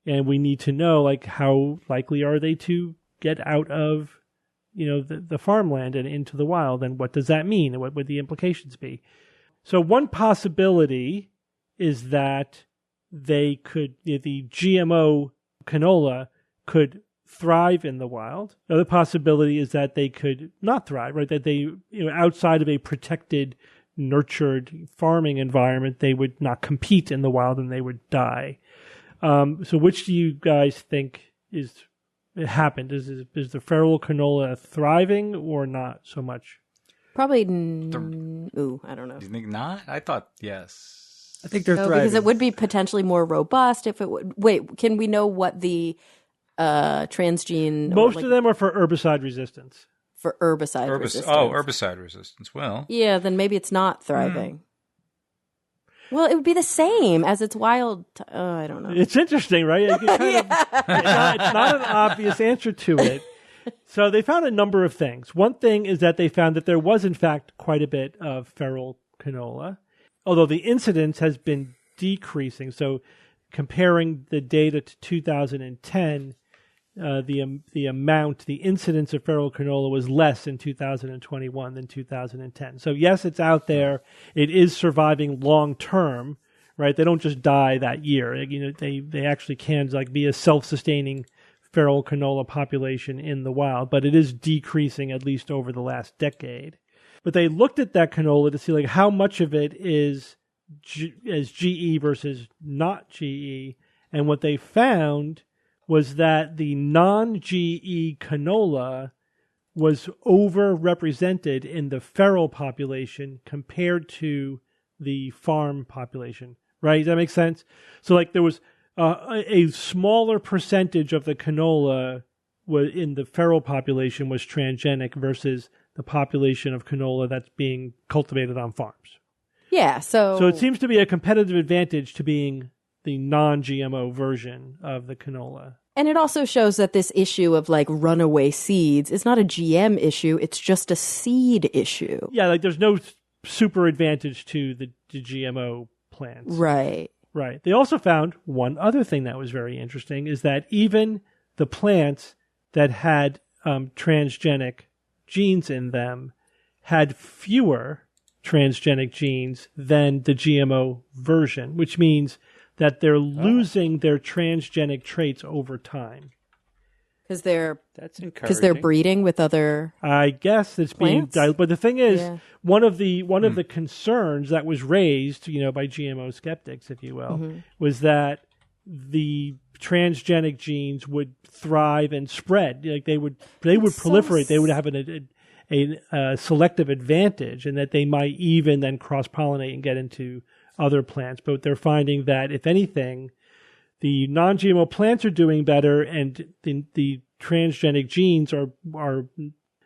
and we need to know, like, how likely are they to get out of, the farmland and into the wild, and what does that mean, and what would the implications be? So one possibility is that the GMO canola could thrive in the wild. The other possibility is that they could not thrive, right? That they, outside of a protected, nurtured farming environment, they would not compete in the wild and they would die. So which do you guys think happened? Is the feral canola thriving or not so much? Probably, I don't know. Do you think not? I thought yes. I think they're thriving. Because it would be potentially more robust if it would. Wait, can we know what the transgene? Most of them are for herbicide resistance. For herbicide resistance. Oh, herbicide resistance. Well, yeah, then maybe it's not thriving. Well, it would be the same as its wild. I don't know. It's interesting, right? It's not an obvious answer to it. So they found a number of things. One thing is that they found that there was, in fact, quite a bit of feral canola, although the incidence has been decreasing. So comparing the data to 2010, the incidence of feral canola was less in 2021 than 2010. So yes, it's out there. It is surviving long term, right? They don't just die that year. They actually can be a self-sustaining feral canola population in the wild, but it is decreasing at least over the last decade. But they looked at that canola to see how much of it is GE versus not GE, and what they found was that the non-GE canola was overrepresented in the feral population compared to the farm population. Right? Does that make sense? So there was a smaller percentage of the canola in the feral population was transgenic versus the population of canola that's being cultivated on farms. Yeah, so it seems to be a competitive advantage to being the non-GMO version of the canola. And it also shows that this issue of runaway seeds is not a GM issue, it's just a seed issue. Yeah, there's no super advantage to the GMO plants. Right. Right. They also found one other thing that was very interesting is that even the plants that had transgenic genes in them had fewer transgenic genes than the GMO version, which means that they're losing their transgenic traits over time. Because they're That's breeding with other. I guess it's being plants? but the thing is, Yeah. one of the concerns that was raised, by GMO skeptics, if you will, was that the transgenic genes would thrive and spread. Like they would proliferate. They would have a selective advantage, and that they might even then cross-pollinate and get into other plants. But they're finding that, if anything, the non-GMO plants are doing better, and the transgenic genes are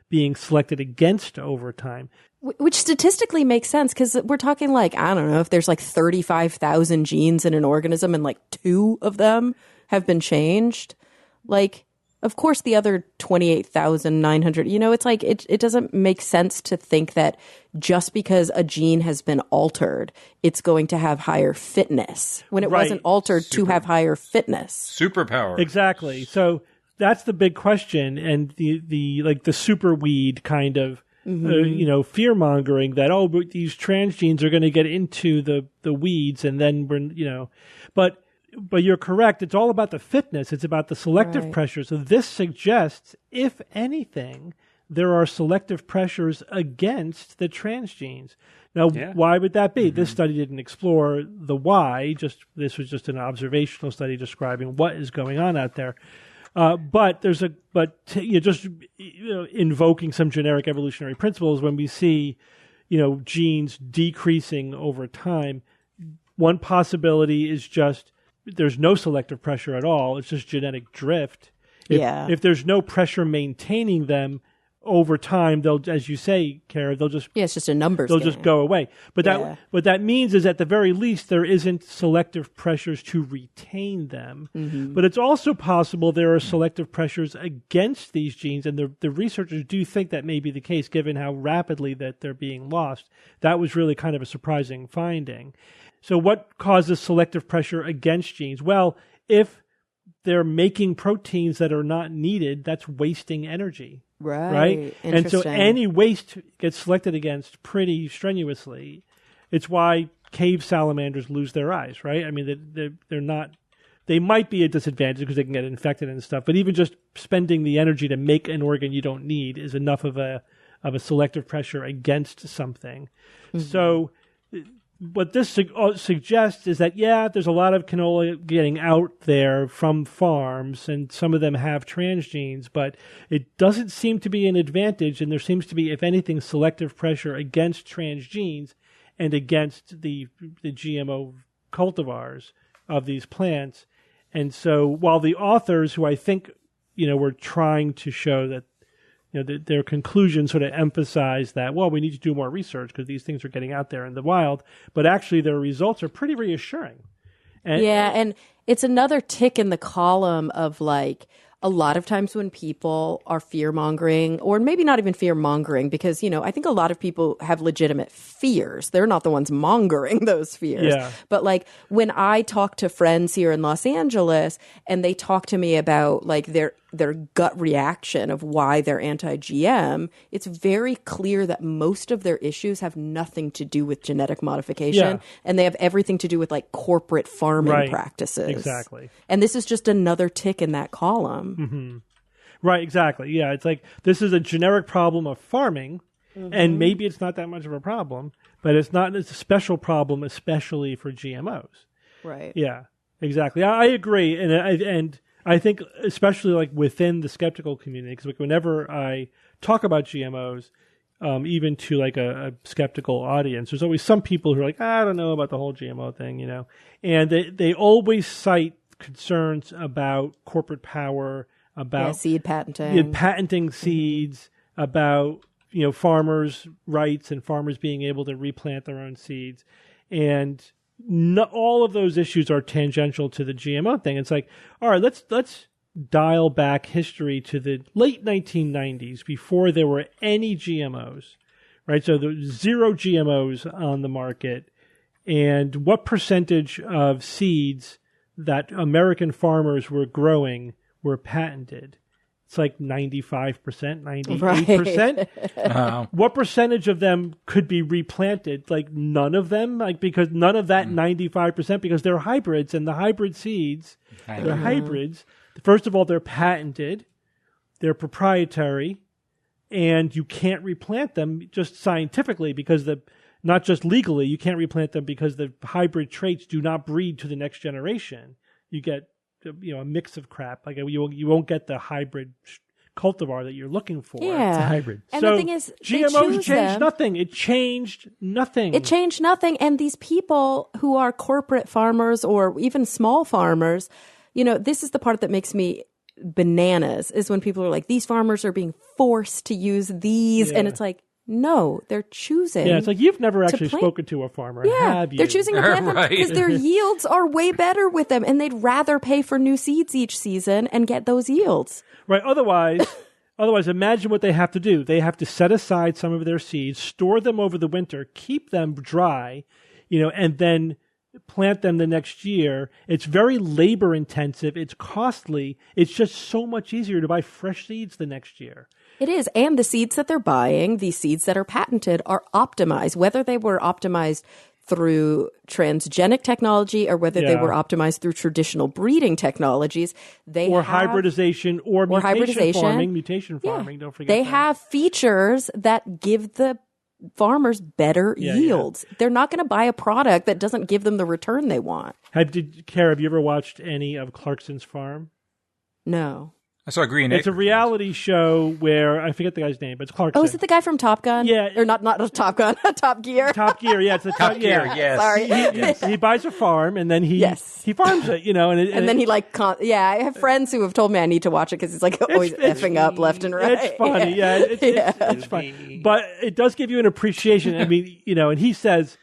being selected against over time. Which statistically makes sense, because we're talking like, I don't know, if there's like 35,000 genes in an organism and like 2 of them have been changed, like, of course the other 28,900, it's like, it doesn't make sense to think that just because a gene has been altered, it's going to have higher fitness when it wasn't altered to have higher fitness. Superpower. Exactly. So that's the big question, and the super weed kind of fear mongering that, but these trans genes are going to get into the weeds, and then but you're correct. It's all about the fitness. It's about the selective pressure. So this suggests, if anything, there are selective pressures against the trans genes. Now, why would that be? This study didn't explore the why. This was just an observational study describing what is going on out there. But invoking some generic evolutionary principles, when we see, genes decreasing over time, one possibility is just there's no selective pressure at all. It's just genetic drift. If there's no pressure maintaining them over time, they'll, as you say, Kara, they'll just it's just a numbers they'll game. just go away. But what that means is, at the very least, there isn't selective pressures to retain them. But it's also possible there are selective pressures against these genes, and the researchers do think that may be the case, given how rapidly that they're being lost. That was really kind of a surprising finding. So what causes selective pressure against genes? Well, if they're making proteins that are not needed, that's wasting energy. Right? And so any waste gets selected against pretty strenuously. It's why cave salamanders lose their eyes, right? I mean, they're not, they might be at disadvantage because they can get infected and stuff, but even just spending the energy to make an organ you don't need is enough of a selective pressure against something. So what this suggests is that, there's a lot of canola getting out there from farms, and some of them have transgenes, but it doesn't seem to be an advantage, and there seems to be, if anything, selective pressure against transgenes and against the GMO cultivars of these plants. And so while the authors, who I think, were trying to show that, their conclusion sort of emphasized that, we need to do more research because these things are getting out there in the wild. But actually, their results are pretty reassuring. And it's another tick in the column of, like, a lot of times when people are fear-mongering, or maybe not even fear-mongering, because, I think a lot of people have legitimate fears. They're not the ones mongering those fears. Yeah. But, like, when I talk to friends here in Los Angeles and they talk to me about, like, their gut reaction of why they're anti-GM, it's very clear that most of their issues have nothing to do with genetic modification, and they have everything to do with, like, corporate farming practices. Exactly. And this is just another tick in that column. Right, exactly. Yeah, it's like, this is a generic problem of farming, and maybe it's not that much of a problem, but it's a special problem, especially for GMOs. Right. Yeah, exactly. I agree. And I think, especially like within the skeptical community, because like whenever I talk about GMOs, even to like a skeptical audience, there's always some people who are like, I don't know about the whole GMO thing, and they always cite concerns about corporate power, about seed patenting, patenting seeds, about farmers' rights and farmers being able to replant their own seeds, and all of those issues are tangential to the GMO thing. It's like, all right, let's dial back history to the late 1990s, before there were any GMOs, right? So there was 0 GMOs on the market, and what percentage of seeds that American farmers were growing were patented. It's like 95%, 98%. Wow. What percentage of them could be replanted? Like none of them, like because none of that 95%, because they're hybrids, and the hybrid seeds, they're hybrids. First of all, they're patented, they're proprietary, and you can't replant them just scientifically because not just legally, you can't replant them because the hybrid traits do not breed to the next generation. You get a mix of crap. Like you won't get the hybrid cultivar that you're looking for. Yeah. It's a hybrid. And So the thing is, GMOs changed nothing. It changed nothing. It changed nothing. And these people who are corporate farmers or even small farmers, this is the part that makes me bananas, is when people are like, these farmers are being forced to use these. Yeah. And it's like, no, they're choosing. Yeah, it's like you've never actually plant. spoken to a farmer, Yeah, have you? they're choosing to plant them Right. because their yields are way better with them, and they'd rather pay for new seeds each season and get those yields. Right. Otherwise, imagine what they have to do. They have to set aside some of their seeds, store them over the winter, keep them dry, and then plant them the next year. It's very labor intensive. It's costly. It's just so much easier to buy fresh seeds the next year. It is. And the seeds that they're buying, these seeds that are patented, are optimized, whether they were optimized through transgenic technology or whether they were optimized through traditional breeding technologies. Hybridization or mutation farming. Don't forget they that. have features that give the farmers better yields. They're not going to buy a product that doesn't give them the return they want. Have you ever watched any of Clarkson's Farm? No. I saw Green It's a Acres. reality show where I forget the guy's name, but it's Clarkson. Oh, is it the guy from Top Gun? Yeah. Or not Top Gun, Top Gear. Top Gear? Yeah, it's the Top Gear, yeah. yes. Sorry. He buys a farm and then he farms it, And then he I have friends who have told me I need to watch it because he's like always effing up left and right. It's funny, it's fun, but it does give you an appreciation. I mean, and he says,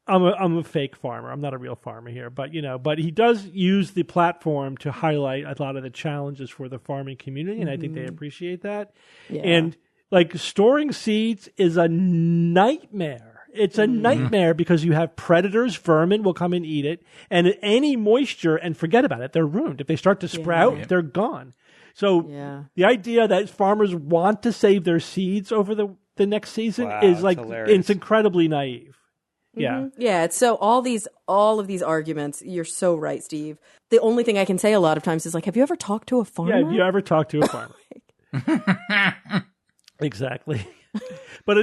"I'm a fake farmer. I'm not a real farmer here." But but he does use the platform to highlight a lot of the challenges for the farming community, and I think they appreciate that. Yeah. And like storing seeds is a nightmare. It's a nightmare because you have predators, vermin will come and eat it, and any moisture, and forget about it, they're ruined. If they start to sprout, they're gone. So the idea that farmers want to save their seeds over the next season is like, it's incredibly naive. Yeah. Yeah. So all of these arguments, you're so right, Steve. The only thing I can say a lot of times is like, have you ever talked to a farmer? Yeah, have you ever talked to a farmer? Exactly. But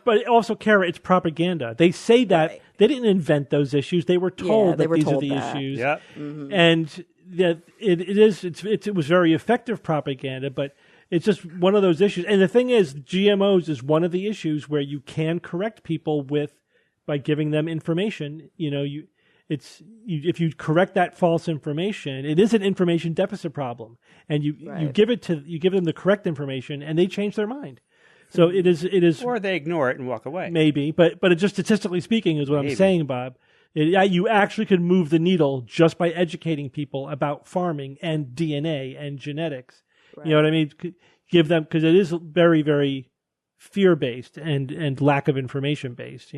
but also, Kara, it's propaganda. They say that they didn't invent those issues. They were told that these are the issues. Yep. And that it was very effective propaganda, but it's just one of those issues. And the thing is, GMOs is one of the issues where you can correct people by giving them information. If you correct that false information, it is an information deficit problem, and you give them the correct information, and they change their mind. So it is, or they ignore it and walk away. Maybe, but it just statistically speaking is what I'm saying, Bob. You actually could move the needle just by educating people about farming and DNA and genetics. Right. You know what I mean? Give them, because it is very, very fear based and lack of information based.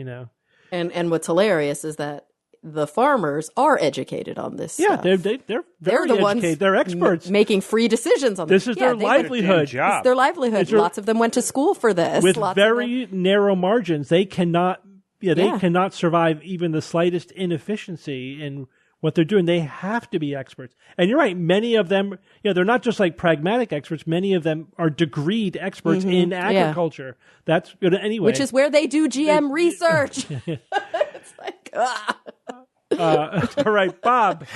And what's hilarious is that the farmers are educated on this stuff. They're very the ones educated. They're experts. Making free decisions on this. This is their livelihood. It's their livelihood. Lots of them went to school for this. With very narrow margins. They cannot cannot survive even the slightest inefficiency in what they're doing. They have to be experts. And you're right, many of them, they're not just like pragmatic experts. Many of them are degreed experts in agriculture. That's good anyway. Which is where they do GM research. It's like, all right, Bob,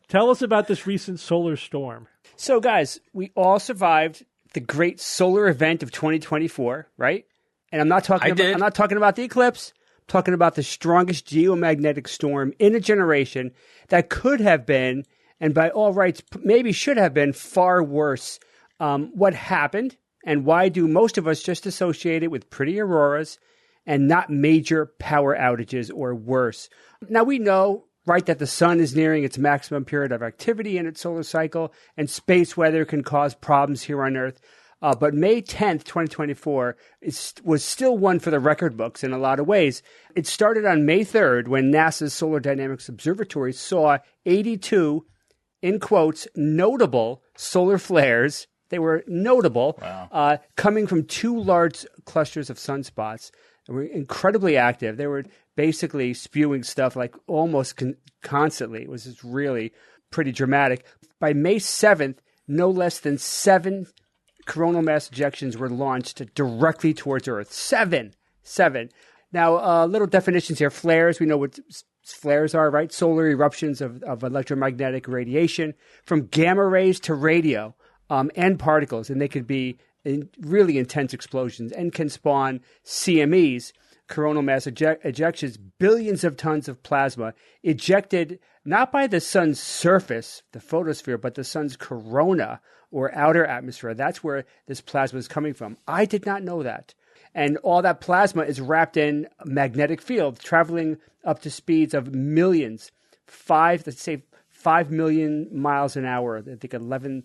tell us about this recent solar storm. So, guys, we all survived the great solar event of 2024, right? And I'm not talking about the eclipse. I'm talking about the strongest geomagnetic storm in a generation that could have been, and by all rights, maybe should have been, far worse. What happened, and why do most of us just associate it with pretty auroras and not major power outages or worse? Now, we know, right, that the sun is nearing its maximum period of activity in its solar cycle, and space weather can cause problems here on Earth. But May 10th, 2024 was still one for the record books in a lot of ways. It started on May 3rd when NASA's Solar Dynamics Observatory saw 82, in quotes, notable solar flares. They were notable, coming from 2 large clusters of sunspots. They were incredibly active. They were basically spewing stuff like almost constantly. It was just really pretty dramatic. By May 7th, no less than 7 coronal mass ejections were launched directly towards Earth. 7. Now, little definitions here. Flares, we know what flares are, right? Solar eruptions of electromagnetic radiation from gamma rays to radio and particles. And they could be really intense explosions and can spawn CMEs, coronal mass ejections, billions of tons of plasma ejected not by the sun's surface, the photosphere, but the sun's corona or outer atmosphere. That's where this plasma is coming from. I did not know that. And all that plasma is wrapped in a magnetic field, traveling up to speeds of millions, 5 million miles an hour. I think 11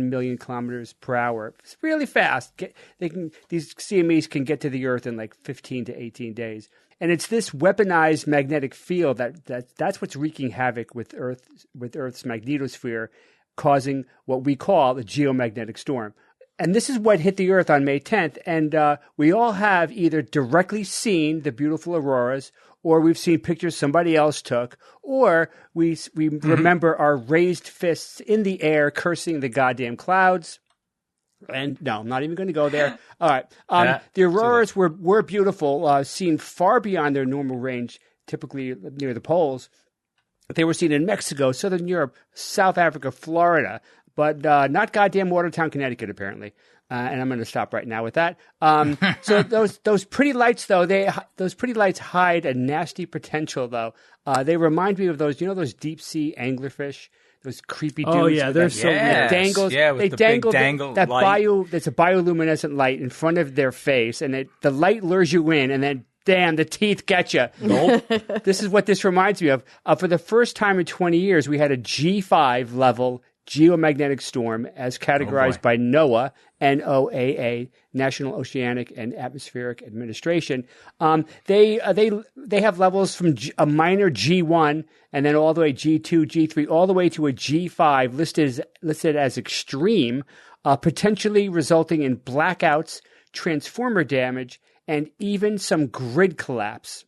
million kilometers per hour. It's really fast. These CMEs can get to the Earth in like 15 to 18 days. And it's this weaponized magnetic field that's what's wreaking havoc with Earth's magnetosphere, causing what we call the geomagnetic storm. And this is what hit the Earth on May 10th. And we all have either directly seen the beautiful auroras, or we've seen pictures somebody else took, or we remember our raised fists in the air cursing the goddamn clouds. And no, I'm not even going to go there. All right. The auroras were beautiful, seen far beyond their normal range, typically near the poles. They were seen in Mexico, Southern Europe, South Africa, Florida, but not goddamn Watertown, Connecticut, apparently. And I'm going to stop right now with that. So those pretty lights, though, those pretty lights hide a nasty potential, though. They remind me of those deep sea anglerfish. Those creepy dudes. Oh yeah, they're so weird. Dangles. Yeah, with they the dangle big dangle that light. That's a bioluminescent light in front of their face, and the light lures you in, and then damn, the teeth get you. Nope. This is what this reminds me of. For the first time in 20 years, we had a G5 level geomagnetic storm as categorized by NOAA, NOAA, National Oceanic and Atmospheric Administration. They have levels from a minor G1 and then all the way G2, G3, all the way to a G5 listed as extreme, potentially resulting in blackouts, transformer damage, and even some grid collapse.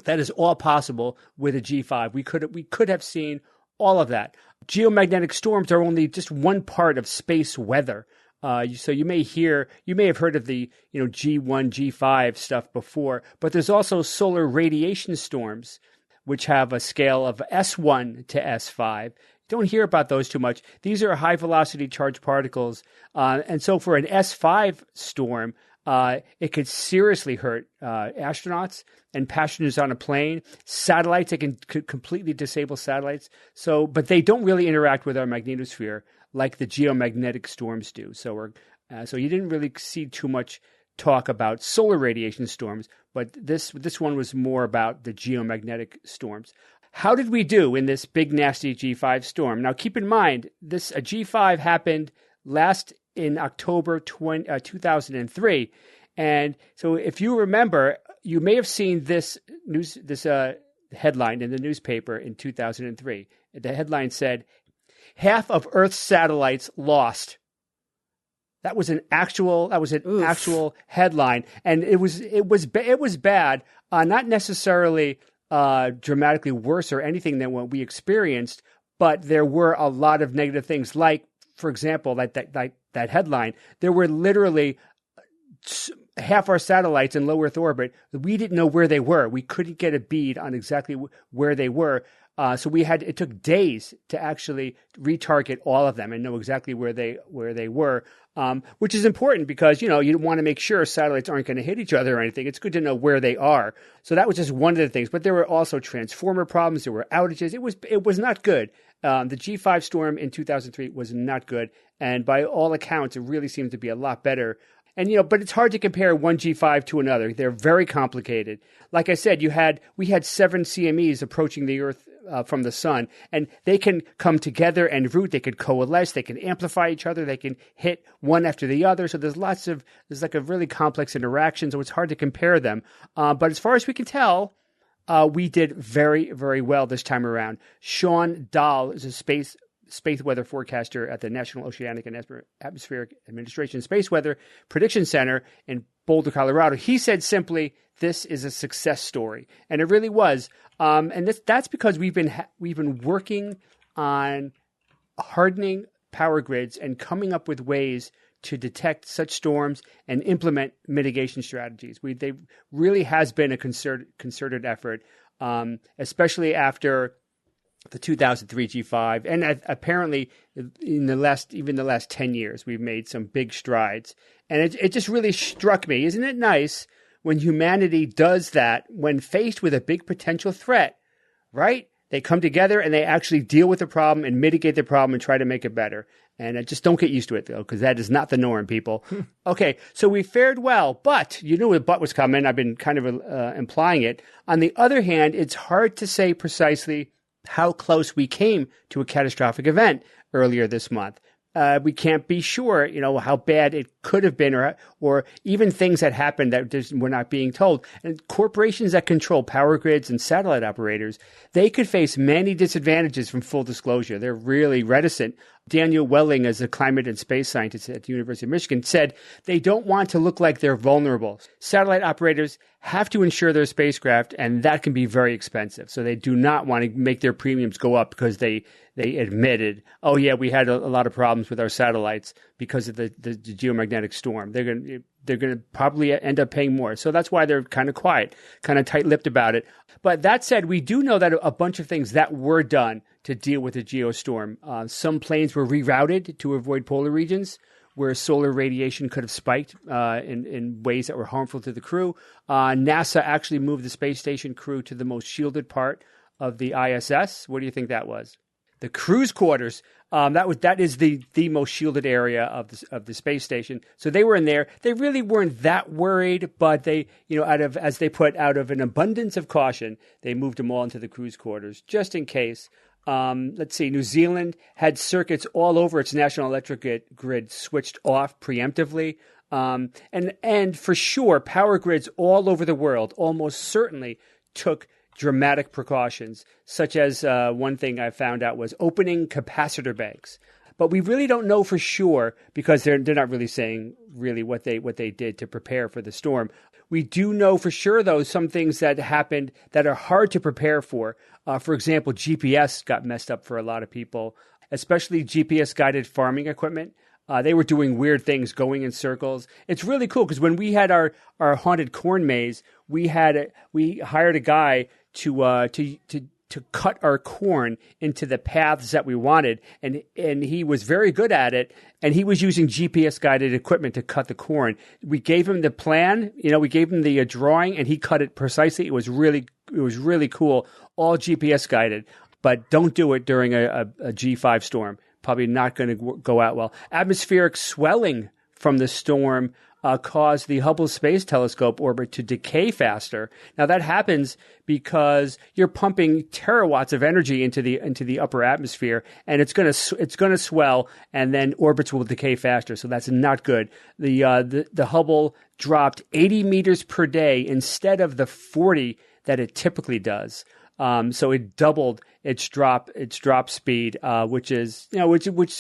That is all possible with a G5. We could have seen all of that. Geomagnetic storms are only just one part of space weather. So you may have heard of the G1, G5 stuff before, but there's also solar radiation storms, which have a scale of S1 to S5. Don't hear about those too much. These are high velocity charged particles, and so for an S5 storm, it could seriously hurt astronauts and passengers on a plane. Satellites, could completely disable satellites. But they don't really interact with our magnetosphere like the geomagnetic storms do. So you didn't really see too much talk about solar radiation storms, but this one was more about the geomagnetic storms. How did we do in this big nasty G5 storm? Now keep in mind, a G5 happened last in October 2003. And so if you remember, you may have seen this headline in the newspaper in 2003. The headline said, "Half of Earth's satellites lost." That was an actual headline, and it was bad. Not necessarily dramatically worse or anything than what we experienced, but there were a lot of negative things. Like, for example, that headline, there were literally half our satellites in low Earth orbit. We didn't know where they were. We couldn't get a bead on exactly where they were. So it took days to actually retarget all of them and know exactly where they were, which is important because, you want to make sure satellites aren't going to hit each other or anything. It's good to know where they are. So that was just one of the things. But there were also transformer problems. There were outages. It was not good. The G5 storm in 2003 was not good. And by all accounts, it really seemed to be a lot better And, but it's hard to compare one G5 to another. They're very complicated. Like I said, we had 7 CMEs approaching the Earth from the sun, and they can come together en route. They can coalesce. They can amplify each other. They can hit one after the other. So there's like a really complex interaction. So it's hard to compare them. But as far as we can tell, we did very, very well this time around. Sean Dahl is a space weather forecaster at the National Oceanic and Atmospheric Administration Space Weather Prediction Center in Boulder, Colorado. He said simply, "This is a success story," and it really was. And that's because we've been working on hardening power grids and coming up with ways to detect such storms and implement mitigation strategies. They really has been a concerted effort, especially after the 2003 G5, and apparently in the last 10 years, we've made some big strides. And it just really struck me. Isn't it nice when humanity does that when faced with a big potential threat, right? They come together and they actually deal with the problem and mitigate the problem and try to make it better. And just don't get used to it, though, because that is not the norm, people. Okay, so we fared well, but you knew the but was coming. I've been kind of implying it. On the other hand, it's hard to say precisely how close we came to a catastrophic event earlier this month. We can't be sure, how bad it could have been, or even things that happened that we're not being told. And corporations that control power grids and satellite operators, they could face many disadvantages from full disclosure. They're really reticent. Daniel Welling, as a climate and space scientist at the University of Michigan, said they don't want to look like they're vulnerable. Satellite operators have to insure their spacecraft, and that can be very expensive. So they do not want to make their premiums go up because they admitted, oh yeah, we had a lot of problems with our satellites because of the geomagnetic storm. They're going to probably end up paying more. So that's why they're kind of quiet, kind of tight-lipped about it. But that said, we do know that a bunch of things that were done to deal with the geostorm. Some planes were rerouted to avoid polar regions where solar radiation could have spiked in ways that were harmful to the crew. NASA actually moved the space station crew to the most shielded part of the ISS. What do you think that was? The crew's quarters. That is the most shielded area of the space station. So they were in there. They really weren't that worried, but they, out of an abundance of caution, they moved them all into the crew's quarters just in case. Let's see. New Zealand had circuits all over its national electric grid switched off preemptively. And for sure, power grids all over the world almost certainly took dramatic precautions, such as one thing I found out was opening capacitor banks. But we really don't know for sure because they're not really saying really what they did to prepare for the storm. We do know for sure, though, some things that happened that are hard to prepare for. For example, GPS got messed up for a lot of people, especially GPS-guided farming equipment. They were doing weird things, going in circles. It's really cool because when we had our haunted corn maze, we hired a guy to cut our corn into the paths that we wanted, and he was very good at it. And he was using GPS guided equipment to cut the corn. We gave him the plan, we gave him the drawing, and he cut it precisely. It was really cool, all GPS guided. But don't do it during a G5 storm. Probably not going to go out well. Atmospheric swelling from the storm caused the Hubble Space Telescope orbit to decay faster. Now that happens because you're pumping terawatts of energy into the upper atmosphere, and it's going to swell, and then orbits will decay faster. So that's not good. The Hubble dropped 80 meters per day instead of the 40 that it typically does. So it doubled its drop speed, which is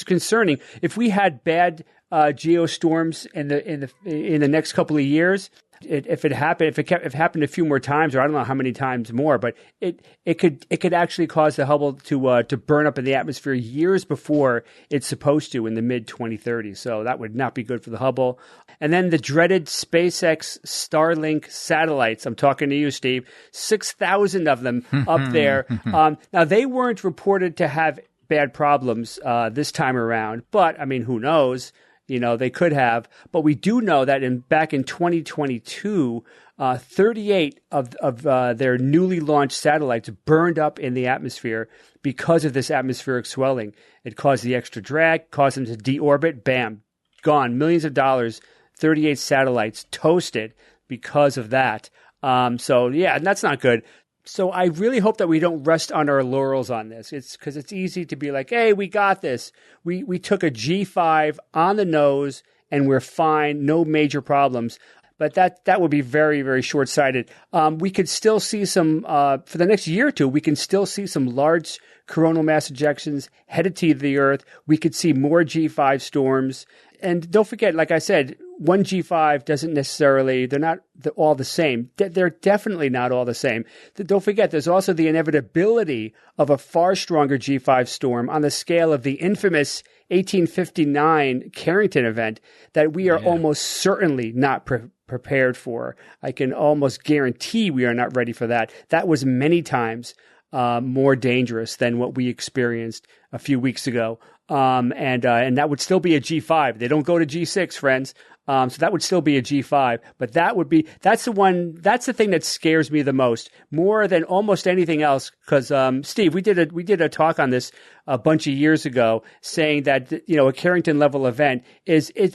concerning. If we had bad geostorms in the next couple of years, if it happened a few more times, or I don't know how many times more, but it could actually cause the Hubble to burn up in the atmosphere years before it's supposed to in the mid 2030s. So that would not be good for the Hubble. And then the dreaded SpaceX Starlink satellites. I'm talking to you, Steve. 6,000 of them up there. Now they weren't reported to have bad problems this time around, but I mean, who knows? They could have, but we do know that back in 2022, 38 of their newly launched satellites burned up in the atmosphere because of this atmospheric swelling. It caused the extra drag, caused them to deorbit, bam, gone. Millions of dollars 38 satellites toasted because of that. So yeah, and that's not good. So I really hope that we don't rest on our laurels on this. It's because it's easy to be like, hey, we got this. We took a G5 on the nose and we're fine. No major problems. But that would be very, very short-sighted. We could still see some, for the next year or two, we can still see some large coronal mass ejections headed to the Earth. We could see more G5 storms. And don't forget, like I said, one G5 doesn't necessarily, they're not all the same. They're definitely not all the same. Don't forget, there's also the inevitability of a far stronger G5 storm on the scale of the infamous 1859 Carrington event that we are almost certainly not prepared for. I can almost guarantee we are not ready for that. That was many times more dangerous than what we experienced a few weeks ago. And that would still be a G5. They don't go to G6, friends. So that would still be a G5, but that's the thing that scares me the most, more than almost anything else. Cause, Steve, we did a talk on this a bunch of years ago saying that, a Carrington level event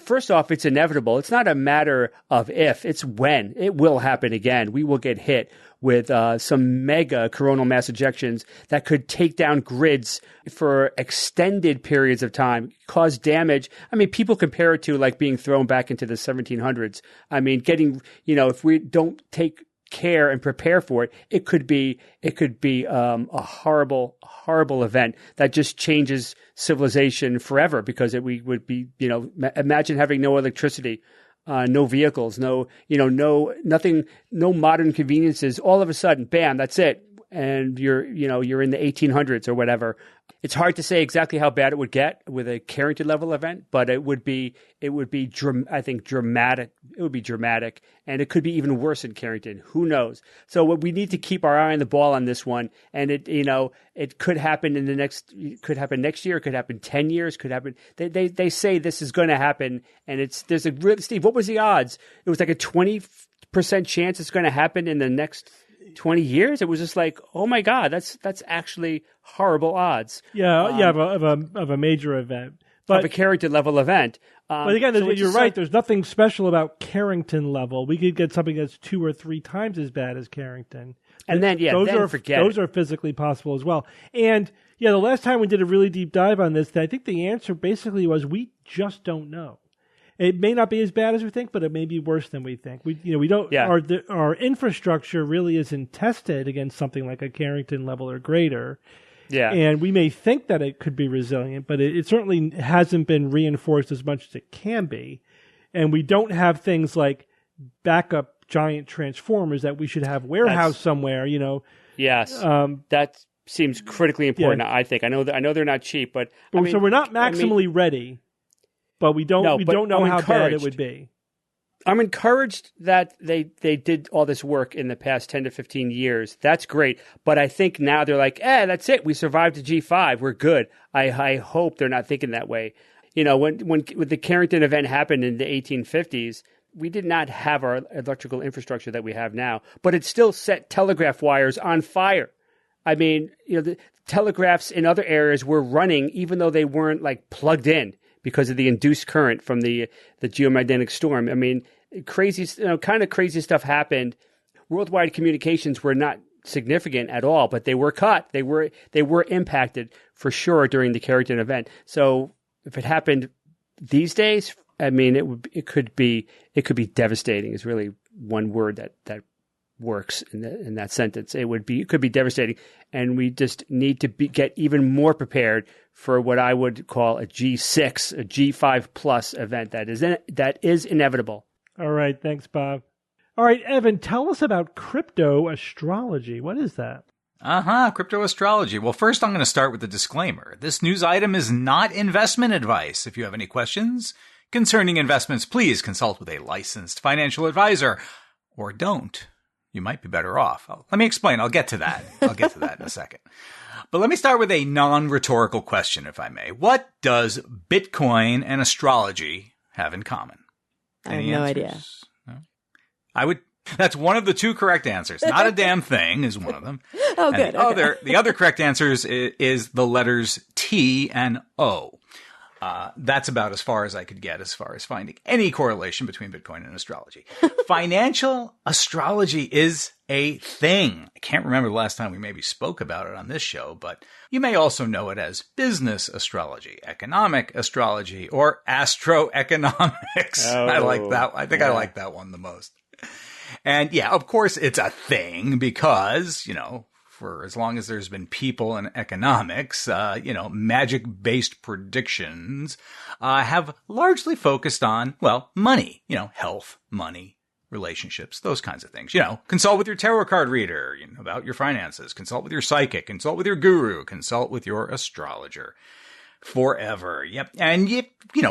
first off, it's inevitable. It's not a matter of if, it's when. It will happen again. We will get hit with some mega coronal mass ejections that could take down grids for extended periods of time, cause damage. I mean, people compare it to like being thrown back into the 1700s. I mean, if we don't take care and prepare for it, it could be a horrible, horrible event that just changes civilization forever because we would be, imagine having no electricity. No vehicles, nothing, no modern conveniences. All of a sudden, bam, that's it. And you're in the 1800s or whatever. It's hard to say exactly how bad it would get with a Carrington level event, but it would be I think dramatic. It would be dramatic, and it could be even worse in Carrington. Who knows? So we need to keep our eye on the ball on this one. And it could happen could happen next year. It could happen 10 years. Could happen. They say this is going to happen, and Steve, what was the odds? It was like a 20% chance it's going to happen in the next 20 years. It was just like, oh my God, that's actually horrible odds. Of a major event. But of a Carrington level event. But again, you're right. There's nothing special about Carrington level. We could get something that's 2 or 3 times as bad as Carrington. And then, those are physically possible as well. And the last time we did a really deep dive on this, I think the answer basically was we just don't know. It may not be as bad as we think, but it may be worse than we think. We don't. Yeah. Our infrastructure really isn't tested against something like a Carrington level or greater. Yeah. And we may think that it could be resilient, but it certainly hasn't been reinforced as much as it can be. And we don't have things like backup giant transformers that we should have warehoused somewhere. Yes. That seems critically important. Yeah. I think. I know they're not cheap, but so we're not maximally ready. But we don't know how bad it would be. I'm encouraged that they did all this work in the past 10 to 15 years. That's great. But I think now they're like, that's it. We survived a G5. We're good. I hope they're not thinking that way. When the Carrington event happened in the 1850s, we did not have our electrical infrastructure that we have now. But it still set telegraph wires on fire. I mean, the telegraphs in other areas were running even though they weren't like plugged in, because of the induced current from the geomagnetic storm. I mean, crazy stuff happened. Worldwide communications were not significant at all, but they were cut. They were impacted for sure during the Carrington event. So if it happened these days, I mean, it could be devastating. Is really one word that works in that sentence. It could be devastating, and we just need to get even more prepared for what I would call a G6, a G5 plus event that is inevitable. All right, thanks, Bob. All right, Evan, tell us about crypto astrology. What is that? Crypto astrology. Well, first I'm going to start with the disclaimer. This news item is not investment advice. If you have any questions concerning investments, please consult with a licensed financial advisor, or don't. You might be better off. Let me explain. I'll get to that in a second. But let me start with a non-rhetorical question, if I may. What does Bitcoin and astrology have in common? I have no idea. No? That's one of the 2 correct answers. Not a damn thing is one of them. Oh, good. The other correct answer is the letters T and O. That's about as far as I could get as far as finding any correlation between Bitcoin and astrology. Financial astrology is a thing. I can't remember the last time we maybe spoke about it on this show, but you may also know it as business astrology, economic astrology, or astroeconomics. I like that. I think I like that one the most. And yeah, of course it's a thing because, for as long as there's been people in economics, magic-based predictions have largely focused on, money, health, money, relationships, those kinds of things. Consult with your tarot card reader about your finances, consult with your psychic, consult with your guru, consult with your astrologer. Forever. Yep. And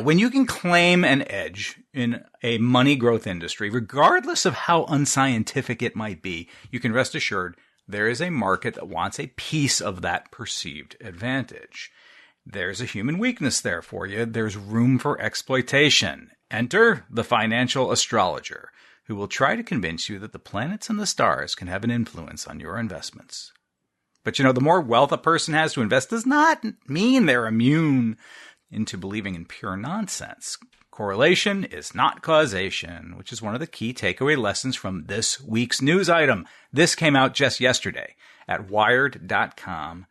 when you can claim an edge in a money growth industry, regardless of how unscientific it might be, you can rest assured there is a market that wants a piece of that perceived advantage. There's a human weakness there for you. There's room for exploitation. Enter the financial astrologer, who will try to convince you that the planets and the stars can have an influence on your investments. But the more wealth a person has to invest does not mean they're immune into believing in pure nonsense. Correlation is not causation, which is one of the key takeaway lessons from this week's news item. This came out just yesterday at Wired.com.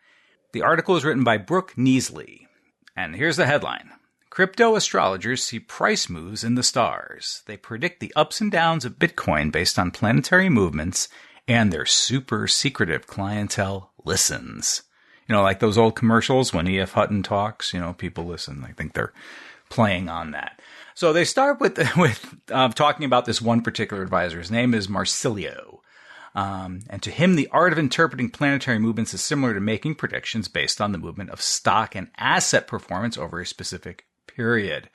The article is written by Brooke Neasley. And here's the headline. Crypto astrologers see price moves in the stars. They predict the ups and downs of Bitcoin based on planetary movements, and their super secretive clientele listens. Like those old commercials when E.F. Hutton talks, people listen. I think they're playing on that. So they start with talking about this one particular advisor. His name is Marsilio. And to him, the art of interpreting planetary movements is similar to making predictions based on the movement of stock and asset performance over a specific period.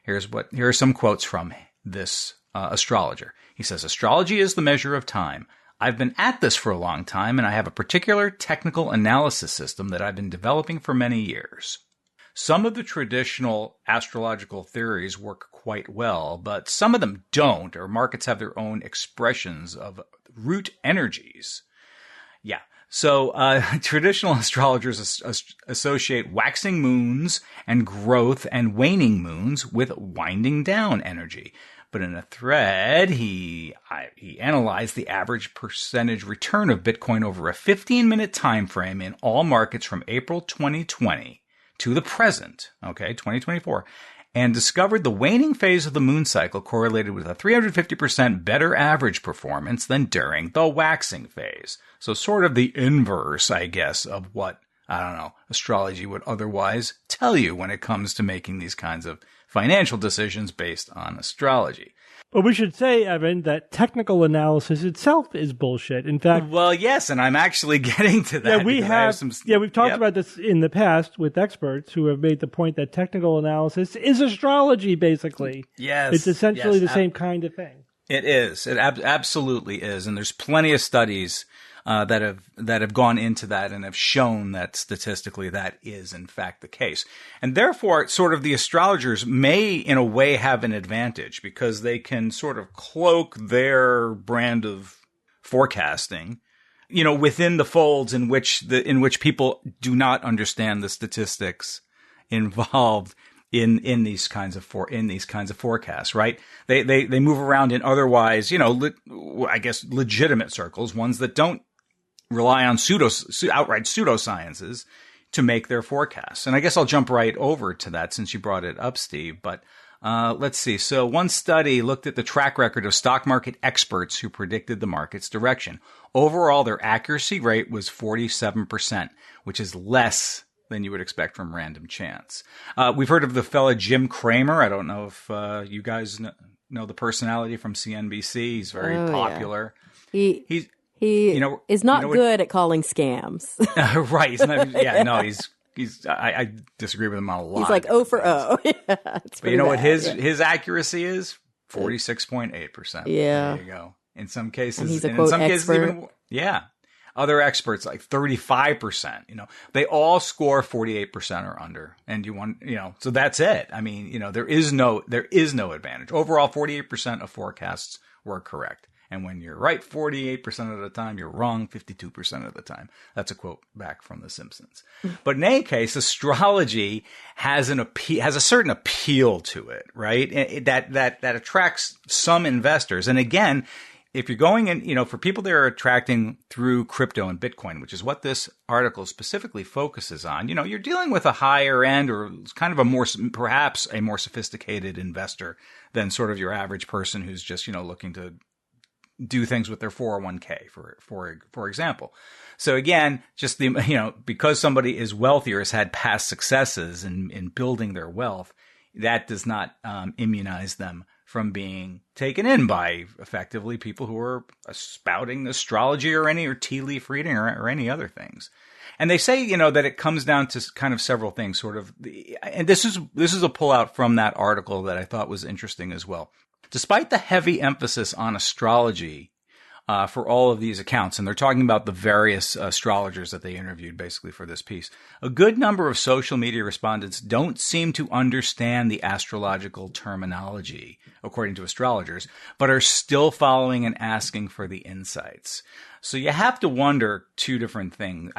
Here are some quotes from this astrologer. He says, "Astrology is the measure of time. I've been at this for a long time, and I have a particular technical analysis system that I've been developing for many years. Some of the traditional astrological theories work quite well, but some of them don't, or markets have their own expressions of root energies." Yeah. So traditional astrologers associate waxing moons and growth and waning moons with winding down energy. But in a thread, he analyzed the average percentage return of Bitcoin over a 15-minute time frame in all markets from April 2020 to the present, 2024, and discovered the waning phase of the moon cycle correlated with a 350% better average performance than during the waxing phase. So sort of the inverse, I guess, of what, astrology would otherwise tell you when it comes to making these kinds of financial decisions based on astrology. But we should say, Evan, that technical analysis itself is bullshit. In fact, well, yes, and I'm actually getting to that. Yeah, we've talked about this in the past with experts who have made the point that technical analysis is astrology, basically. Yes, it's essentially the same kind of thing. It is. It absolutely is, and there's plenty of studies that have gone into that and have shown that statistically that is in fact the case. And therefore, sort of the astrologers may in a way have an advantage because they can sort of cloak their brand of forecasting, within the folds in which people do not understand the statistics involved in these kinds of forecasts, right? They move around in otherwise, I guess legitimate circles, ones that don't rely on outright pseudosciences to make their forecasts. And I guess I'll jump right over to that since you brought it up, Steve. But let's see. So one study looked at the track record of stock market experts who predicted the market's direction. Overall, their accuracy rate was 47%, which is less than you would expect from random chance. We've heard of the fella Jim Cramer. I don't know if you guys know the personality from CNBC. He's very popular. Yeah. He is not good at calling scams. Right. I disagree with him on a lot. He's like 0 for 0. Yeah, but you know what his accuracy is? 46.8%. Yeah. There you go. In some cases, and he's a quote expert. Other experts like 35%, they all score 48% or under. And so that's it. I mean, there is no advantage. Overall, 48% of forecasts were correct. And when you're right 48% of the time, you're wrong 52% of the time. That's a quote back from The Simpsons. But in any case, astrology has a certain appeal to it, right? That attracts some investors. And again, if you're going in, for people that are attracting through crypto and Bitcoin, which is what this article specifically focuses on, you're dealing with a higher end or kind of perhaps a more sophisticated investor than sort of your average person who's just, looking to do things with their 401k, for example. So again, just because somebody is wealthy or has had past successes in building their wealth, that does not immunize them from being taken in by effectively people who are spouting astrology or tea leaf reading or any other things. And they say, that it comes down to kind of several things, sort of. And this is a pullout from that article that I thought was interesting as well. Despite the heavy emphasis on astrology for all of these accounts, and they're talking about the various astrologers that they interviewed basically for this piece, a good number of social media respondents don't seem to understand the astrological terminology, according to astrologers, but are still following and asking for the insights. So you have to wonder two different things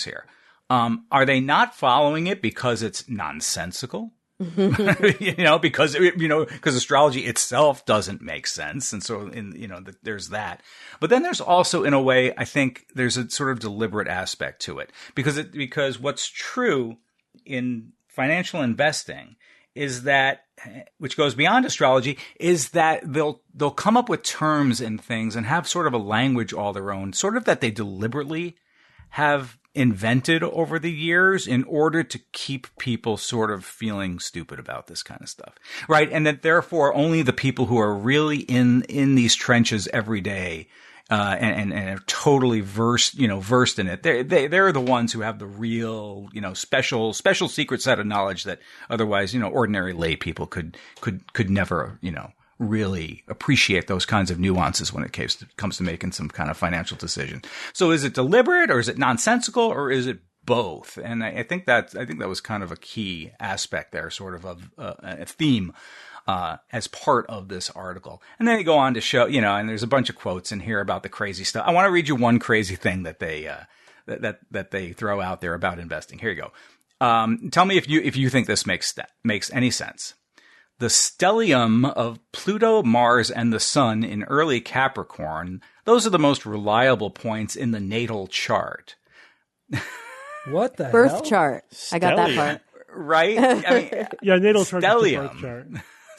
here. Are they not following it because it's nonsensical? Because astrology itself doesn't make sense. And so, there's that. But then there's also, in a way, I think there's a sort of deliberate aspect to it because what's true in financial investing is that, which goes beyond astrology, is that they'll come up with terms and things and have sort of a language all their own, sort of that they deliberately have invented over the years in order to keep people sort of feeling stupid about this kind of stuff, right? And that therefore only the people who are really in these trenches every day and are totally versed in it, they're the ones who have the real special secret set of knowledge that otherwise ordinary lay people could never really appreciate those kinds of nuances when it comes to making some kind of financial decision. So is it deliberate or is it nonsensical or is it both? And I think that was kind of a key aspect there, sort of a theme as part of this article. And then they go on to show, and there's a bunch of quotes in here about the crazy stuff. I want to read you one crazy thing that they that they throw out there about investing. Here you go. Tell me if you think this makes any sense. The stellium of Pluto, Mars, and the Sun in early Capricorn, those are the most reliable points in the natal chart. What the birth hell? chart. Stellium. I got that part. Right? I mean, yeah, natal chart is the stellium. birth chart.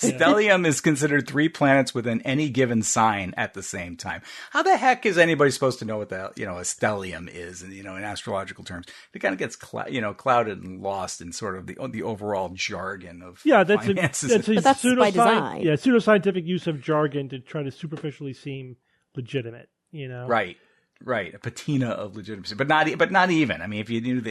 Stellium is considered 3 planets within any given sign at the same time. How the heck is anybody supposed to know what a stellium is, in astrological terms? It kind of gets clouded and lost in sort of the overall jargon of finances. That's by design. Yeah, pseudoscientific use of jargon to try to superficially seem legitimate. Right, a patina of legitimacy, but not even. I mean, if you knew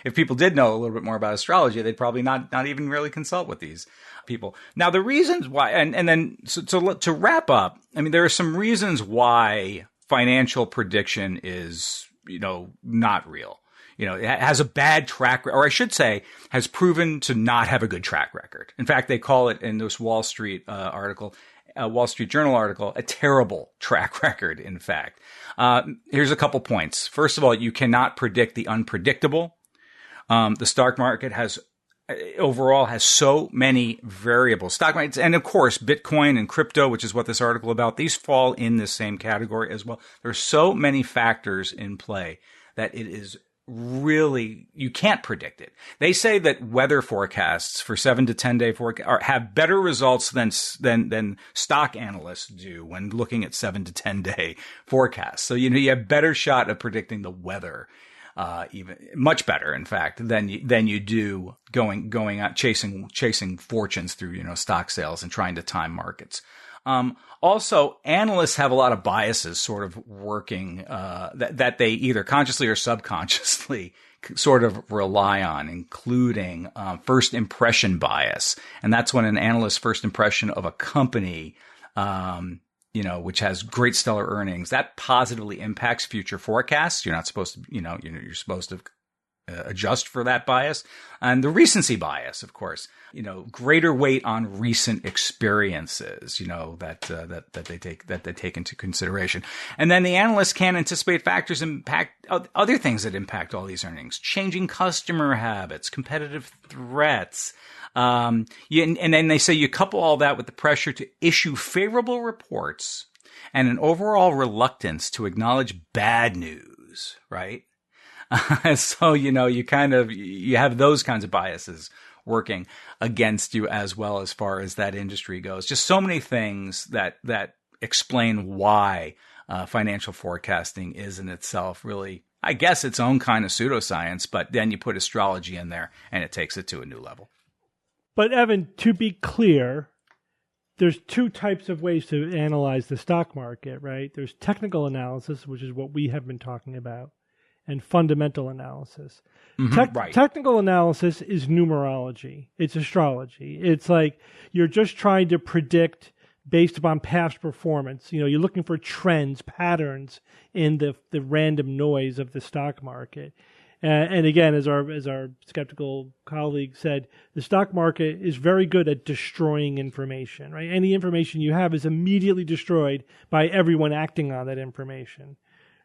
if people did know a little bit more about astrology, they'd probably not even really consult with these people. Now, the reasons why, and then to wrap up, I mean, there are some reasons why financial prediction is not real. It has a bad track, or I should say, has proven to not have a good track record. In fact, they call it in this Wall Street Wall Street Journal article, a terrible track record, in fact. Here's a couple points. First of all, you cannot predict the unpredictable. The stock market overall has so many variables. Stock markets, and of course, Bitcoin and crypto, which is what this article about, these fall in this same category as well. There's so many factors in play that it is really, you can't predict it. They say that weather forecasts for 7 to 10 day forecasts have better results than stock analysts do when looking at 7 to 10 day forecasts. So, you have better shot of predicting the weather, even much better, in fact, than you do going out chasing fortunes through, stock sales and trying to time markets. Also, analysts have a lot of biases sort of working, that they either consciously or subconsciously sort of rely on, including, first impression bias. And that's when an analyst's first impression of a company, which has great stellar earnings, that positively impacts future forecasts. You're not supposed to, you're supposed to adjust for that bias. And the recency bias, of course, greater weight on recent experiences, that they take into consideration. And then the analysts can anticipate factors impact other things that impact all these earnings: changing customer habits, competitive threats. And then they say you couple all that with the pressure to issue favorable reports and an overall reluctance to acknowledge bad news, right? So, you have those kinds of biases working against you as well as far as that industry goes. Just so many things that explain why financial forecasting is in itself really, I guess, its own kind of pseudoscience, but then you put astrology in there and it takes it to a new level. But Evan, to be clear, there's two types of ways to analyze the stock market, right? There's technical analysis, which is what we have been talking about, and fundamental analysis. Right. Technical analysis is numerology. It's astrology. It's like you're just trying to predict based upon past performance. You're looking for trends, patterns in the random noise of the stock market. And again, as our skeptical colleague said, the stock market is very good at destroying information, right? Any information you have is immediately destroyed by everyone acting on that information.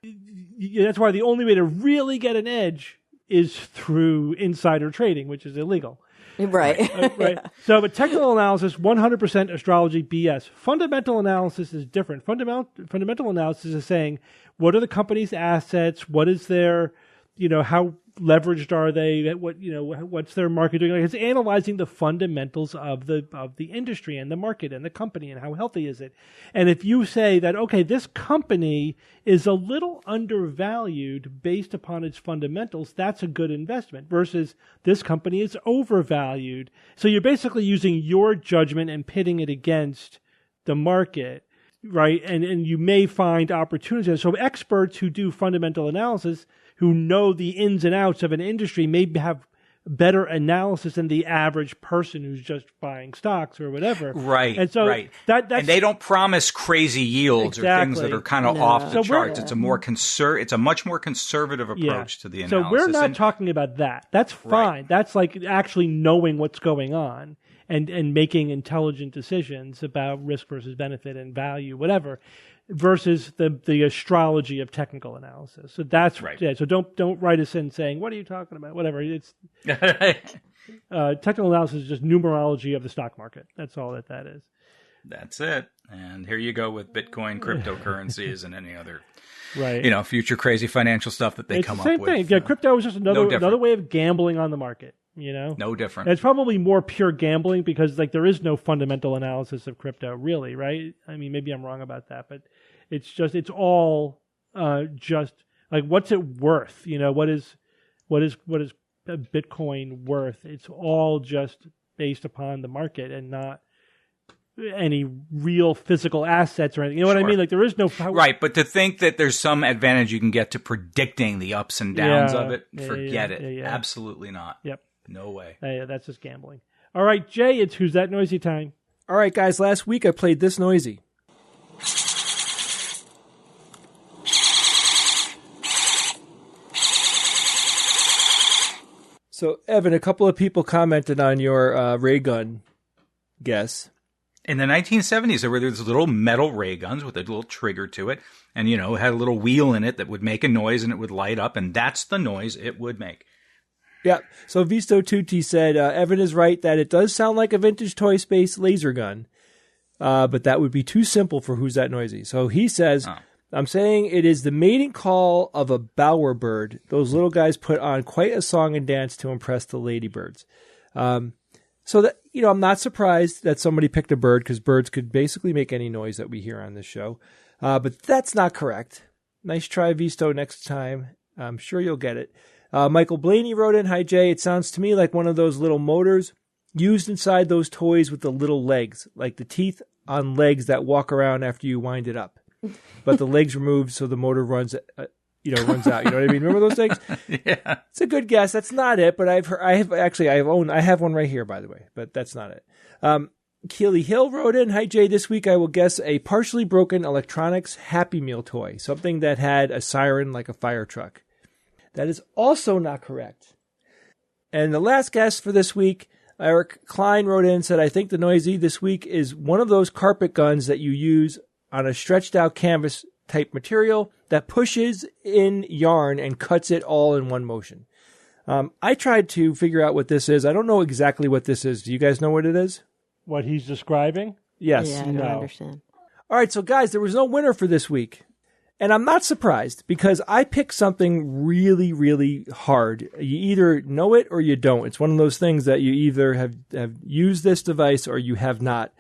That's why the only way to really get an edge is through insider trading, which is illegal. Right. Right. So, but technical analysis, 100% astrology BS. Fundamental analysis is different. Fundamental analysis is saying, what are the company's assets? What is their, how leveraged are they? What's their market doing? Like, it's analyzing the fundamentals of the industry and the market and the company and how healthy is it. And if you say that, okay, this company is a little undervalued based upon its fundamentals, that's a good investment, versus this company is overvalued. So you're basically using your judgment and pitting it against the market, right? And you may find opportunities. So experts who do fundamental analysis, who know the ins and outs of an industry, may have better analysis than the average person who's just buying stocks or whatever. Right. And so right. That's, and they don't promise crazy yields or things that are kind of off the charts. It's a much more conservative approach to the analysis. So we're not talking about that. That's fine. Right. That's like actually knowing what's going on and making intelligent decisions about risk versus benefit and value, whatever, versus the astrology of technical analysis. So that's right. Yeah, so don't write us in saying, what are you talking about? Whatever. It's technical analysis is just numerology of the stock market. That's all that is. That's it. And here you go with Bitcoin, cryptocurrencies, and any other right. Future crazy financial stuff that they come up with. It's the same thing. Yeah, crypto is just another way of gambling on the market. No different. And it's probably more pure gambling because there is no fundamental analysis of crypto, really, right? I mean, maybe I'm wrong about that, but it's all just like, what's it worth? What is Bitcoin worth? It's all just based upon the market and not any real physical assets or anything. You know what I mean? Like, there is no right. But to think that there's some advantage you can get to predicting the ups and downs of it, forget it. Yeah. Absolutely not. Yep. No way. Yeah, that's just gambling. All right, Jay, it's Who's That Noisy time. All right, guys, last week I played This Noisy. So, Evan, a couple of people commented on your ray gun guess. In the 1970s, there were these little metal ray guns with a little trigger to it, and, it had a little wheel in it that would make a noise and it would light up, and that's the noise it would make. Yeah. So Visto Tutti said, Evan is right that it does sound like a vintage Toy Space laser gun, but that would be too simple for Who's That Noisy. So he says, I'm saying it is the mating call of a bowerbird. Those little guys put on quite a song and dance to impress the ladybirds. So that, I'm not surprised that somebody picked a bird, because birds could basically make any noise that we hear on this show. But that's not correct. Nice try, Visto, next time. I'm sure you'll get it. Michael Blaney wrote in, "Hi Jay, it sounds to me like one of those little motors used inside those toys with the little legs, like the teeth on legs that walk around after you wind it up. But the legs removed so the motor runs out. You know what I mean? Remember those things? Yeah. It's a good guess. That's not it, but I have one right here, by the way, but that's not it. Keely Hill wrote in, "Hi Jay, this week I will guess a partially broken electronics Happy Meal toy, something that had a siren like a fire truck." That is also not correct. And the last guess for this week, Eric Klein wrote in and said, I think the noisy this week is one of those carpet guns that you use on a stretched out canvas type material that pushes in yarn and cuts it all in one motion. I tried to figure out what this is. I don't know exactly what this is. Do you guys know what it is? What he's describing? Yes. Yeah, I don't understand. All right, so guys, there was no winner for this week. And I'm not surprised because I picked something really, really hard. You either know it or you don't. It's one of those things that you either have used this device or you have not.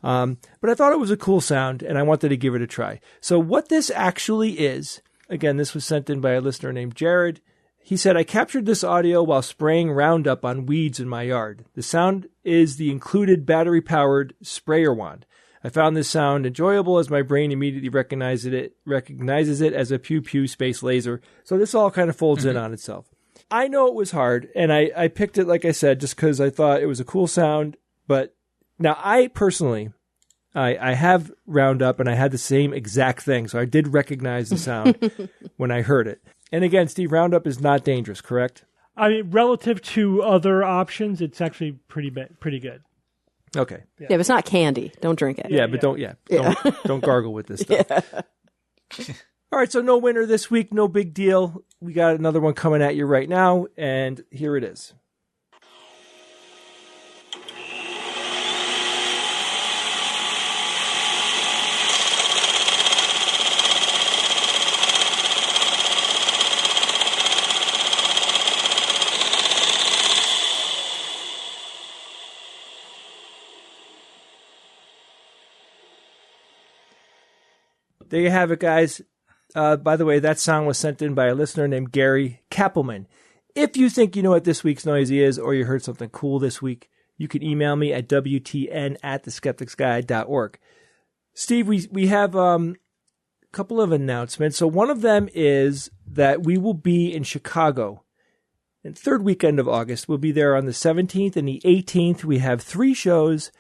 But I thought it was a cool sound, and I wanted to give it a try. So what this actually is, again, this was sent in by a listener named Jared. He said, I captured this audio while spraying Roundup on weeds in my yard. The sound is the included battery-powered sprayer wand. I found this sound enjoyable as my brain immediately recognizes it as a pew-pew space laser. So this all kind of folds in on itself. I know it was hard, and I picked it, like I said, just because I thought it was a cool sound. But now I personally, I have Roundup, and I had the same exact thing. So I did recognize the sound when I heard it. And again, Steve, Roundup is not dangerous, correct? I mean, relative to other options, it's actually pretty good. Okay. Yeah, but it's not candy. Don't drink it. Yeah, but don't gargle with this stuff. Yeah. All right, so no winner this week, no big deal. We got another one coming at you right now, and here it is. There you have it, guys. By the way, that sound was sent in by a listener named Gary Kappelman. If you think you know what this week's noisy is, or you heard something cool this week, you can email me at wtn@theskepticsguide.org. Steve, we have a couple of announcements. So one of them is that we will be in Chicago. And third weekend of August, we'll be there on the 17th and the 18th. We have 3 shows.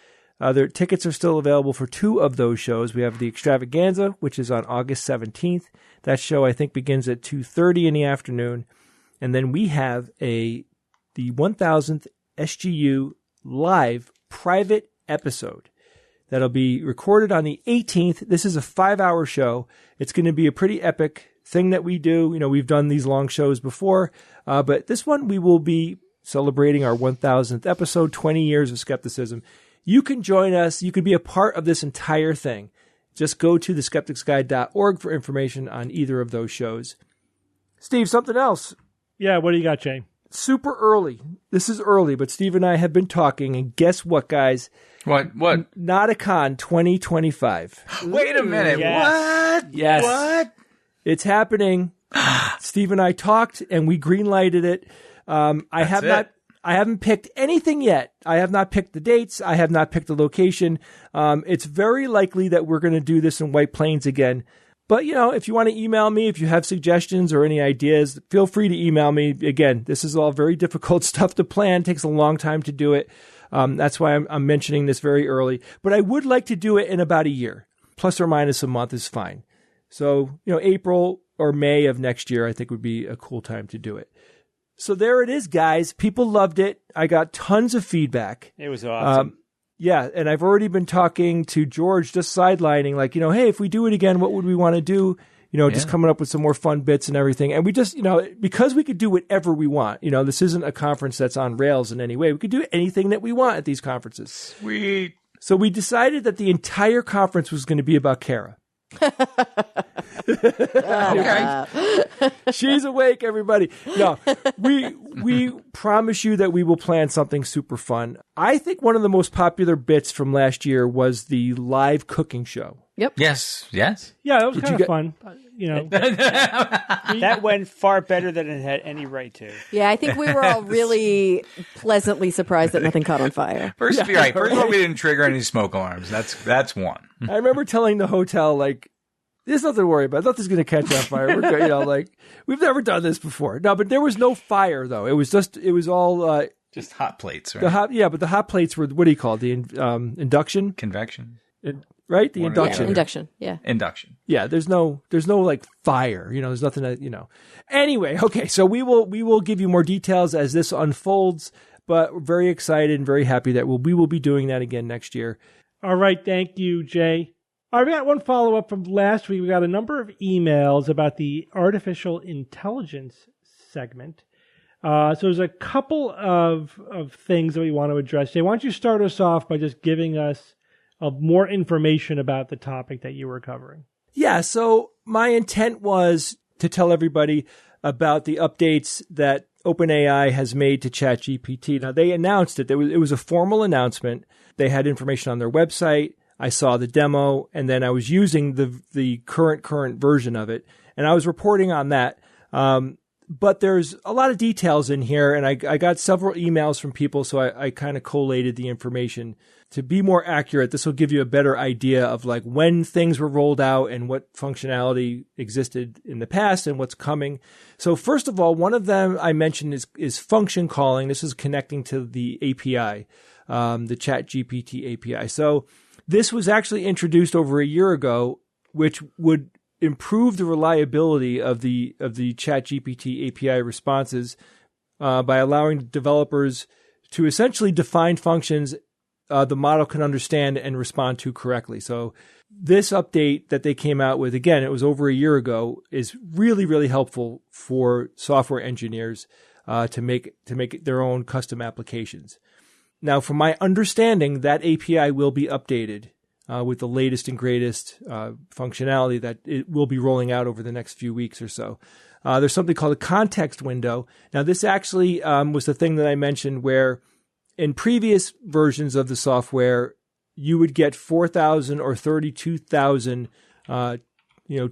Their tickets are still available for 2 of those shows. We have the Extravaganza, which is on August 17th. That show, I think, begins at 2:30 in the afternoon. And then we have the 1000th SGU live private episode that'll be recorded on the 18th. This is a 5-hour show. It's going to be a pretty epic thing that we do. You know, we've done these long shows before, but this one we will be celebrating our 1000th episode, 20 years of skepticism. You can join us. You can be a part of this entire thing. Just go to theskepticsguide.org for information on either of those shows. Steve, something else. Yeah, what do you got, Jay? Super early. This is early, but Steve and I have been talking, and guess what, guys? What? Nauticon 2025. Wait a minute. Yes. What? Yes. What? It's happening. Steve and I talked, and we green-lighted it. I haven't picked anything yet. I have not picked the dates. I have not picked the location. It's very likely that we're going to do this in White Plains again. But, you know, if you want to email me, if you have suggestions or any ideas, feel free to email me. Again, this is all very difficult stuff to plan. It takes a long time to do it. That's why I'm mentioning this very early. But I would like to do it in about a year. Plus or minus a month is fine. So, you know, April or May of next year, I think would be a cool time to do it. So there it is, guys. People loved it. I got tons of feedback. It was awesome. Yeah, and I've already been talking to George, just sidelining, like, you know, hey, if we do it again, what would we want to do? You know, just coming up with some more fun bits and everything. And we just, you know, because we could do whatever we want. You know, this isn't a conference that's on rails in any way. We could do anything that we want at these conferences. Sweet. So we decided that the entire conference was going to be about Kara. Okay. She's awake, everybody. No, we promise you that we will plan something super fun. I think one of the most popular bits from last year was the live cooking show. Yep. Yes. Yeah, that was kind of fun. You know, That went far better than it had any right to. Yeah, I think we were all really pleasantly surprised that nothing caught on fire. First of all, we didn't trigger any smoke alarms. That's one. I remember telling the hotel, like, there's nothing to worry about. Nothing's going to catch on fire. We're good. You know, like, we've never done this before. No, but there was no fire, though. It was all just hot plates, right? but the hot plates were, what do you call it? The induction? Convection. right? The induction. Yeah, induction. Yeah. Induction. Yeah, there's no like fire, there's nothing that, Anyway, okay, so we will give you more details as this unfolds, but we're very excited and very happy that we will be doing that again next year. All right, thank you, Jay. All right, we got one follow-up from last week. We got a number of emails about the artificial intelligence segment. So there's a couple of things that we want to address. Jay, why don't you start us off by just giving us more information about the topic that you were covering? Yeah, so my intent was to tell everybody about the updates that OpenAI has made to ChatGPT. Now, they announced it. It was a formal announcement. They had information on their website. I saw the demo, and then I was using the current version of it, and I was reporting on that. But there's a lot of details in here, and I got several emails from people, so I kind of collated the information to be more accurate. This will give you a better idea of like when things were rolled out and what functionality existed in the past and what's coming. So first of all, one of them I mentioned is function calling. This is connecting to the API. The ChatGPT API. So this was actually introduced over a year ago, which would improve the reliability of the ChatGPT API responses by allowing developers to essentially define functions the model can understand and respond to correctly. So this update that they came out with, again, it was over a year ago, is really, really helpful for software engineers to make their own custom applications. Now, from my understanding, that API will be updated with the latest and greatest functionality that it will be rolling out over the next few weeks or so. There's something called a context window. Now, this actually was the thing that I mentioned where in previous versions of the software, you would get 4,000 or 32,000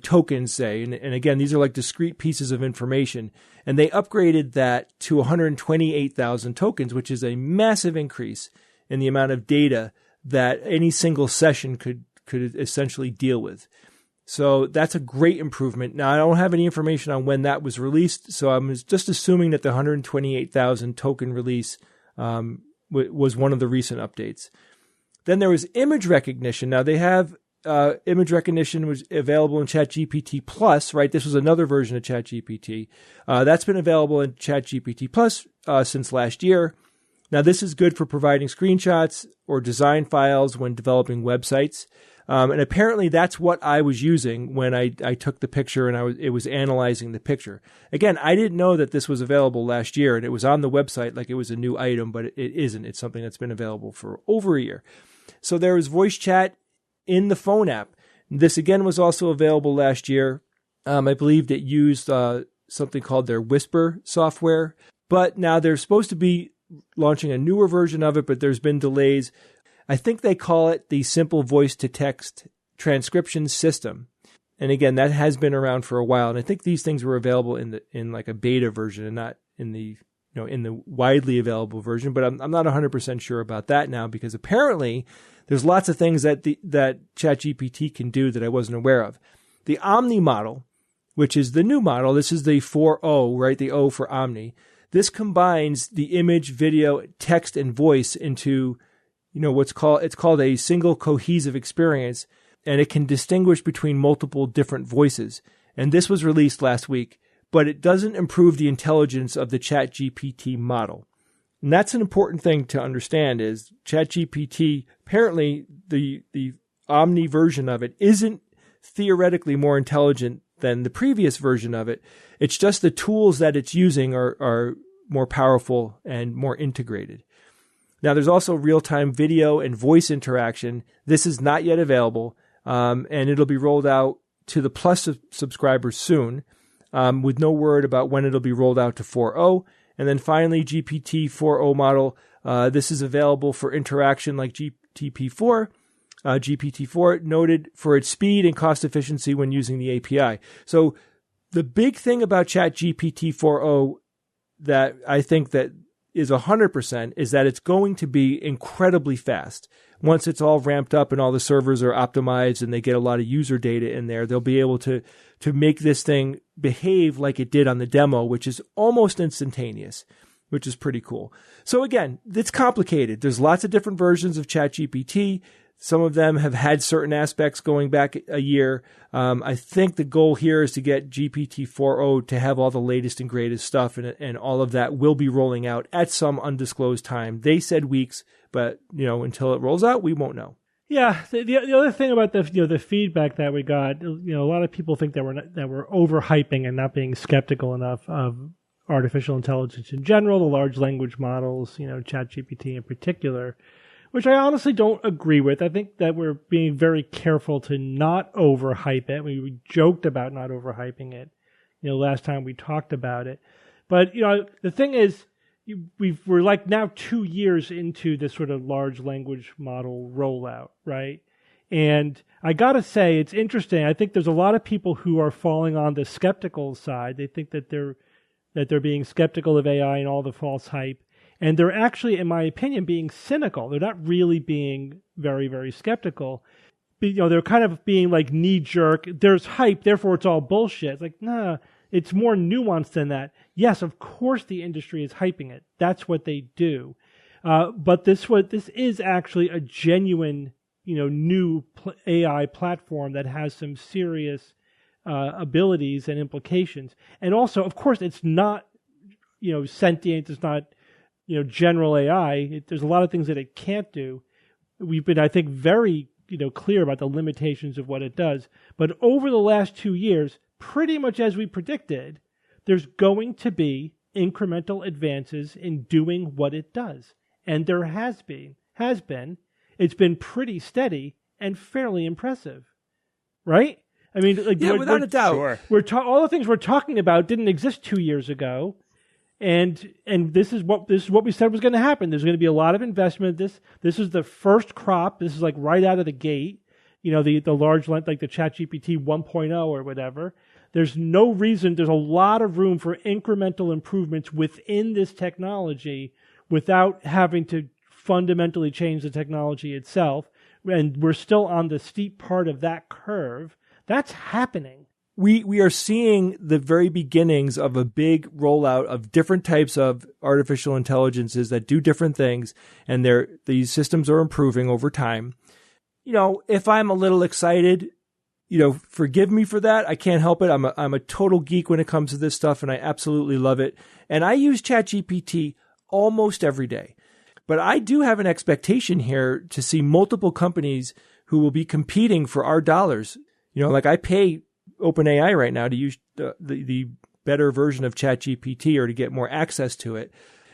tokens, say. And again, these are like discrete pieces of information. And they upgraded that to 128,000 tokens, which is a massive increase in the amount of data that any single session could essentially deal with. So that's a great improvement. Now, I don't have any information on when that was released, so I'm just assuming that the 128,000 token release was one of the recent updates. Then there was image recognition. Now, they have image recognition was available in ChatGPT Plus, right? This was another version of ChatGPT. That's been available in ChatGPT Plus since last year. Now, this is good for providing screenshots or design files when developing websites. And apparently that's what I was using when I took the picture and it was analyzing the picture. Again, I didn't know that this was available last year, and it was on the website like it was a new item, but it isn't. It's something that's been available for over a year. So there was voice chat in the phone app. This again was also available last year. I believe it used something called their Whisper software, but now they're supposed to be launching a newer version of it, but there's been delays. I think they call it the Simple Voice-to-Text Transcription System. And again, that has been around for a while. And I think these things were available in like a beta version and not in the widely available version. But I'm not 100% sure about that now, because apparently there's lots of things that ChatGPT can do that I wasn't aware of. The Omni model, which is the new model, this is the 4.0, right? The O for Omni. This combines the image, video, text, and voice into it's called a single cohesive experience, and it can distinguish between multiple different voices. And this was released last week, but it doesn't improve the intelligence of the ChatGPT model. And that's an important thing to understand is ChatGPT, apparently the Omni version of it isn't theoretically more intelligent than the previous version of it. It's just the tools that it's using are more powerful and more integrated. Now, there's also real-time video and voice interaction. This is not yet available, and it'll be rolled out to the Plus subscribers soon, with no word about when it'll be rolled out to 4.0. And then finally, GPT 4.0 model. This is available for interaction like GPT-4. GPT-4 noted for its speed and cost efficiency when using the API. So the big thing about ChatGPT 4.0 that I think that is 100% is that it's going to be incredibly fast. Once it's all ramped up and all the servers are optimized and they get a lot of user data in there, they'll be able to make this thing behave like it did on the demo, which is almost instantaneous, which is pretty cool. So again, it's complicated. There's lots of different versions of ChatGPT. Some of them have had certain aspects going back a year. I think the goal here is to get GPT-4o to have all the latest and greatest stuff, and all of that will be rolling out at some undisclosed time. They said weeks, but until it rolls out, we won't know. Yeah, the other thing about the feedback that we got, a lot of people think that we're overhyping and not being skeptical enough of artificial intelligence in general, the large language models, ChatGPT in particular, which I honestly don't agree with. I think that we're being very careful to not overhype it. We joked about not overhyping it, last time we talked about it. But the thing is, we're like now 2 years into this sort of large language model rollout, right? And I got to say, it's interesting. I think there's a lot of people who are falling on the skeptical side. They think that they're being skeptical of AI and all the false hype. And they're actually, in my opinion, being cynical. They're not really being very, very skeptical. But, they're kind of being like knee-jerk. There's hype, therefore it's all bullshit. It's like, nah. It's more nuanced than that. Yes, of course the industry is hyping it. That's what they do. But this is actually a genuine, new AI platform that has some serious abilities and implications. And also, of course, it's not, sentient. It's not, general AI. There's a lot of things that it can't do. We've been, I think, very, clear about the limitations of what it does. But over the last 2 years, pretty much as we predicted, there's going to be incremental advances in doing what it does. And there has been. It's been pretty steady and fairly impressive. Right? I mean, without a doubt. Sure. All the things we're talking about didn't exist 2 years ago. And this is what we said was going to happen. There's going to be a lot of investment. This is the first crop. This is like right out of the gate. The large length, like the ChatGPT 1.0 or whatever. There's no reason, there's a lot of room for incremental improvements within this technology without having to fundamentally change the technology itself. And we're still on the steep part of that curve. That's happening. We are seeing the very beginnings of a big rollout of different types of artificial intelligences that do different things, and these systems are improving over time. If I'm a little excited, forgive me for that. I can't help it. I'm a total geek when it comes to this stuff, and I absolutely love it. And I use ChatGPT almost every day. But I do have an expectation here to see multiple companies who will be competing for our dollars. Like I pay OpenAI right now to use the better version of ChatGPT or to get more access to it.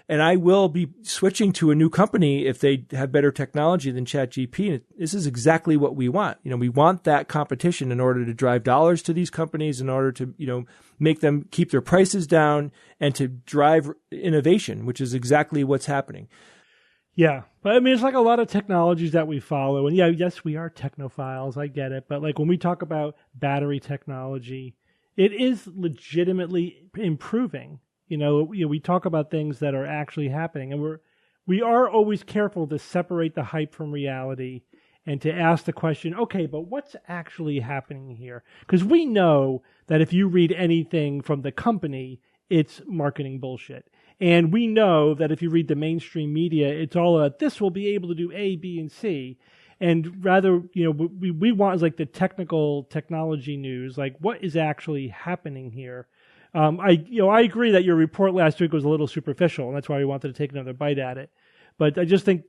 And I will be switching to a new company if they have better technology than ChatGPT. This is exactly what we want. We want that competition in order to drive dollars to these companies, in order to, make them keep their prices down and to drive innovation, which is exactly what's happening. Yeah. But I mean, it's like a lot of technologies that we follow. And yes, we are technophiles. I get it. But like when we talk about battery technology, it is legitimately improving. We talk about things that are actually happening, and we are always careful to separate the hype from reality and to ask the question, okay, but what's actually happening here? Because we know that if you read anything from the company, it's marketing bullshit. And we know that if you read the mainstream media, it's all this will be able to do A, B, and C. And rather, we want like the technology news, like what is actually happening here. I agree that your report last week was a little superficial, and that's why we wanted to take another bite at it. But I just think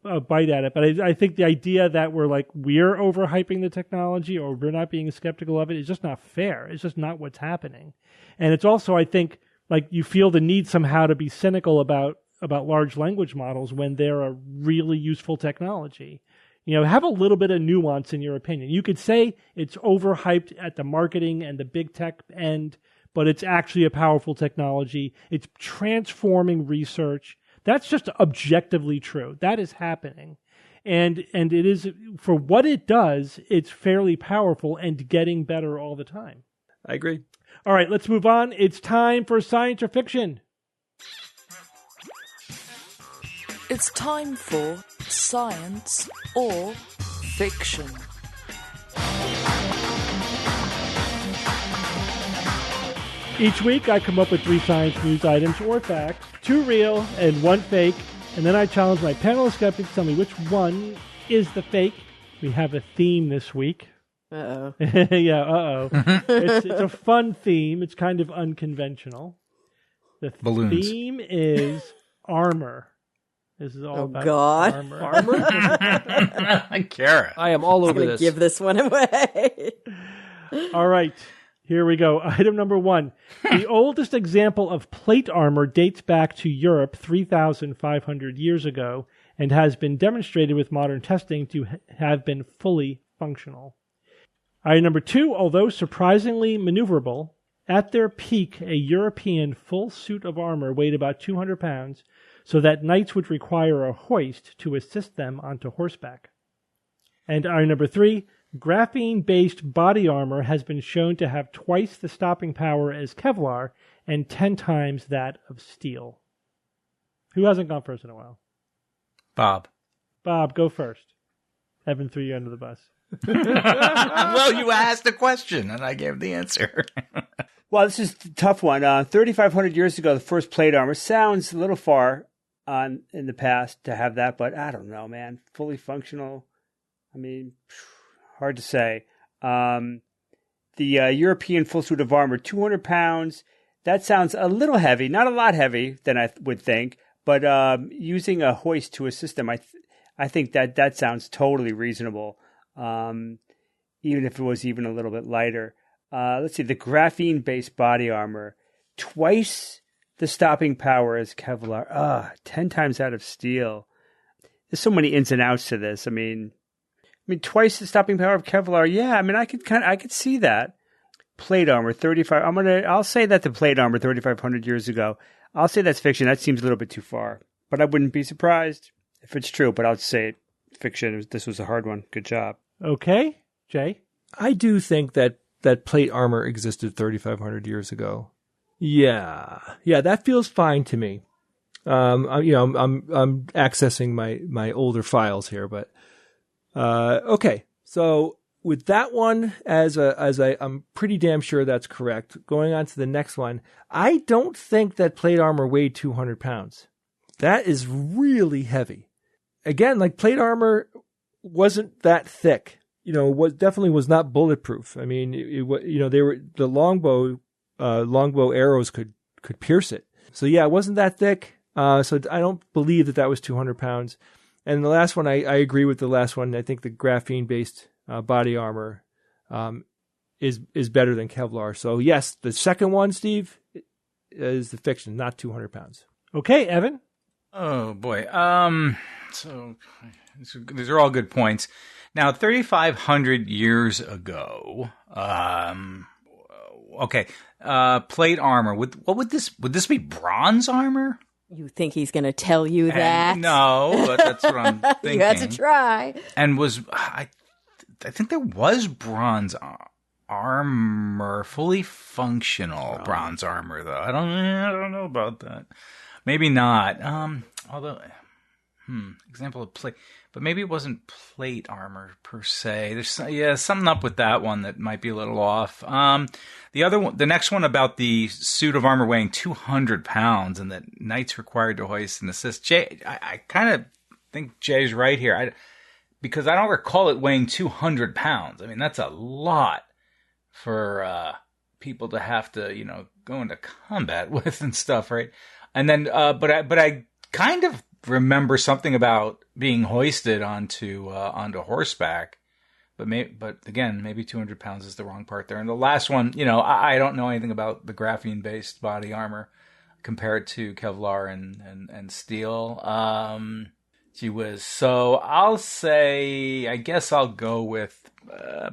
a bite at it. But I think the idea that we're overhyping the technology or we're not being skeptical of it is just not fair. It's just not what's happening. And it's also, I think, like you feel the need somehow to be cynical about large language models when they're a really useful technology. Have a little bit of nuance in your opinion. You could say it's overhyped at the marketing and the big tech end, but it's actually a powerful technology. It's transforming research. That's just objectively true. That is happening. And it is, for what it does, it's fairly powerful and getting better all the time. I agree. All right, let's move on. It's time for science or fiction. It's time for science or fiction. Each week, I come up with 3 science news items or facts, 2 real and 1 fake, and then I challenge my panel of skeptics to tell me which one is the fake We have a theme this week. Uh-oh. Yeah, it's a fun theme. It's kind of unconventional. The Balloons. theme is armor. This is all about God. armor. Kara. I am all I'm over going to this. give this one away. All right, here we go. Item number 1. The oldest example of plate armor dates back to Europe 3,500 years ago and has been demonstrated with modern testing to have been fully functional. Item number 2, although surprisingly maneuverable, at their peak, a European full suit of armor weighed about 200 pounds, so that knights would require a hoist to assist them onto horseback. And item number 3, graphene-based body armor has been shown to have twice the stopping power as Kevlar and 10 times that of steel. Who hasn't gone first in a while? Bob. Bob, go first. Evan threw you under the bus. Well, you asked a question, and I gave the answer. Well, this is a tough one. 3,500 years ago, the first plate armor sounds a little far in the past to have that, but I don't know, man. Fully functional. I mean, hard to say. The European full suit of armor, 200 pounds. That sounds a little heavy, not a lot heavy than I would think, but using a hoist to assist them, I think that sounds totally reasonable, even if it was even a little bit lighter. Let's see, the graphene-based body armor, twice the stopping power as Kevlar. 10 times out of steel. There's so many ins and outs to this. I mean, twice the stopping power of Kevlar. Yeah, I mean, I could see that. Plate armor, 35. I'll say that the plate armor 3,500 years ago. I'll say that's fiction. That seems a little bit too far, but I wouldn't be surprised if it's true. But I'll say fiction. This was a hard one. Good job. Okay, Jay. I do think that plate armor existed 3,500 years ago. Yeah, that feels fine to me. I'm accessing my older files here, but okay. So with that one, I'm pretty damn sure that's correct. Going on to the next one, I don't think that plate armor weighed 200 pounds. That is really heavy. Again, like plate armor wasn't that thick. Definitely was not bulletproof. I mean, they were the longbow arrows could pierce it. So yeah, it wasn't that thick. So I don't believe that was 200 pounds. And the last one, I agree with the last one. I think the graphene-based body armor is better than Kevlar. So yes, the second one, Steve, is the fiction, not 200 pounds. Okay, Evan. Oh boy. So these are all good points. Now, 3,500 years ago, plate armor. What would this be? Bronze armor? You think he's going to tell you that? No, but that's what I'm thinking. You had to try. And I think there was bronze armor, fully functional bronze armor, though. I don't know about that. Maybe not. Although, example of plate. But maybe it wasn't plate armor per se. There's something up with that one that might be a little off. The other one, the next one about the suit of armor weighing 200 pounds and that knights required to hoist and assist. Jay, I kind of think Jay's right here. Because I don't recall it weighing 200 pounds. I mean, that's a lot for people to have to, go into combat with and stuff, right? And then, but I kind of remember something about being hoisted onto horseback, but again, maybe 200 pounds is the wrong part there. And the last one, I don't know anything about the graphene-based body armor compared to Kevlar and steel. Gee whiz. So I'll say, I guess I'll go with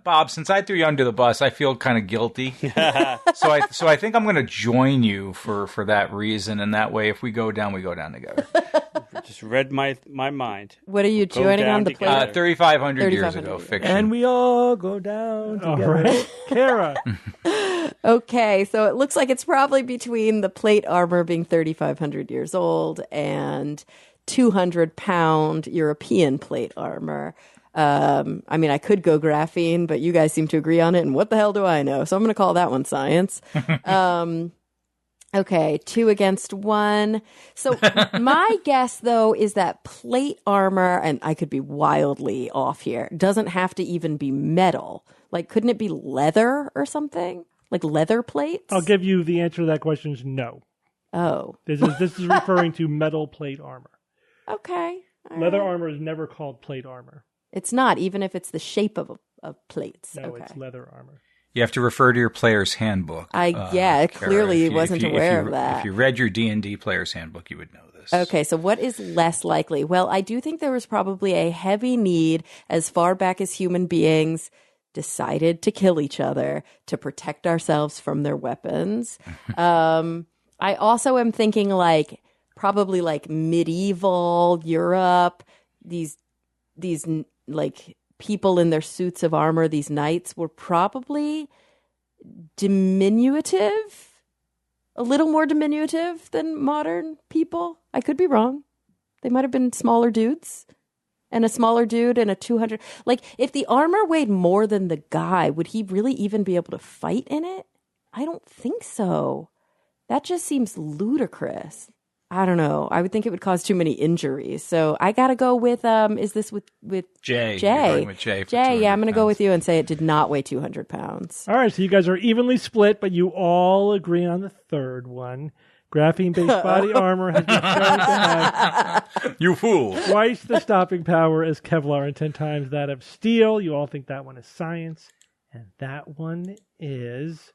Bob. Since I threw you under the bus, I feel kind of guilty. So I think I'm going to join you for that reason, and that way, if we go down, we go down together. Just read my mind. What are you joining on the plate? 3,500 years ago, fiction. And we all go down together. All right, Kara. Okay, so it looks like it's probably between the plate armor being 3,500 years old and 200-pound European plate armor. I could go graphene, but you guys seem to agree on it, and what the hell do I know? So I'm going to call that one science. Okay, 2 against 1. So my guess, though, is that plate armor, and I could be wildly off here, doesn't have to even be metal. Like, couldn't it be leather or something? Like leather plates? I'll give you the answer to that question is no. Oh. This is referring to metal plate armor. Okay. Leather armor is never called plate armor. It's not, even if it's the shape of plates. No, okay. It's leather armor. You have to refer to your player's handbook. Clearly wasn't aware of that. If you read your D&D player's handbook, you would know this. Okay, so what is less likely? Well, I do think there was probably a heavy need as far back as human beings decided to kill each other to protect ourselves from their weapons. I also am thinking probably medieval Europe, these people in their suits of armor, these knights were probably diminutive, a little more diminutive than modern people. I could be wrong. They might have been smaller dudes. And a smaller dude and a 200. If the armor weighed more than the guy, would he really even be able to fight in it? I don't think so. That just seems ludicrous. I don't know. I would think it would cause too many injuries. So I got to go with, is this with Jay? Jay. You're going with Jay. Jay, yeah, I'm going to go with you and say it did not weigh 200 pounds. All right, so you guys are evenly split, but you all agree on the third one. Graphene-based body armor has been shown to have You fool. twice the stopping power as Kevlar and 10 times that of steel. You all think that one is science. And that one is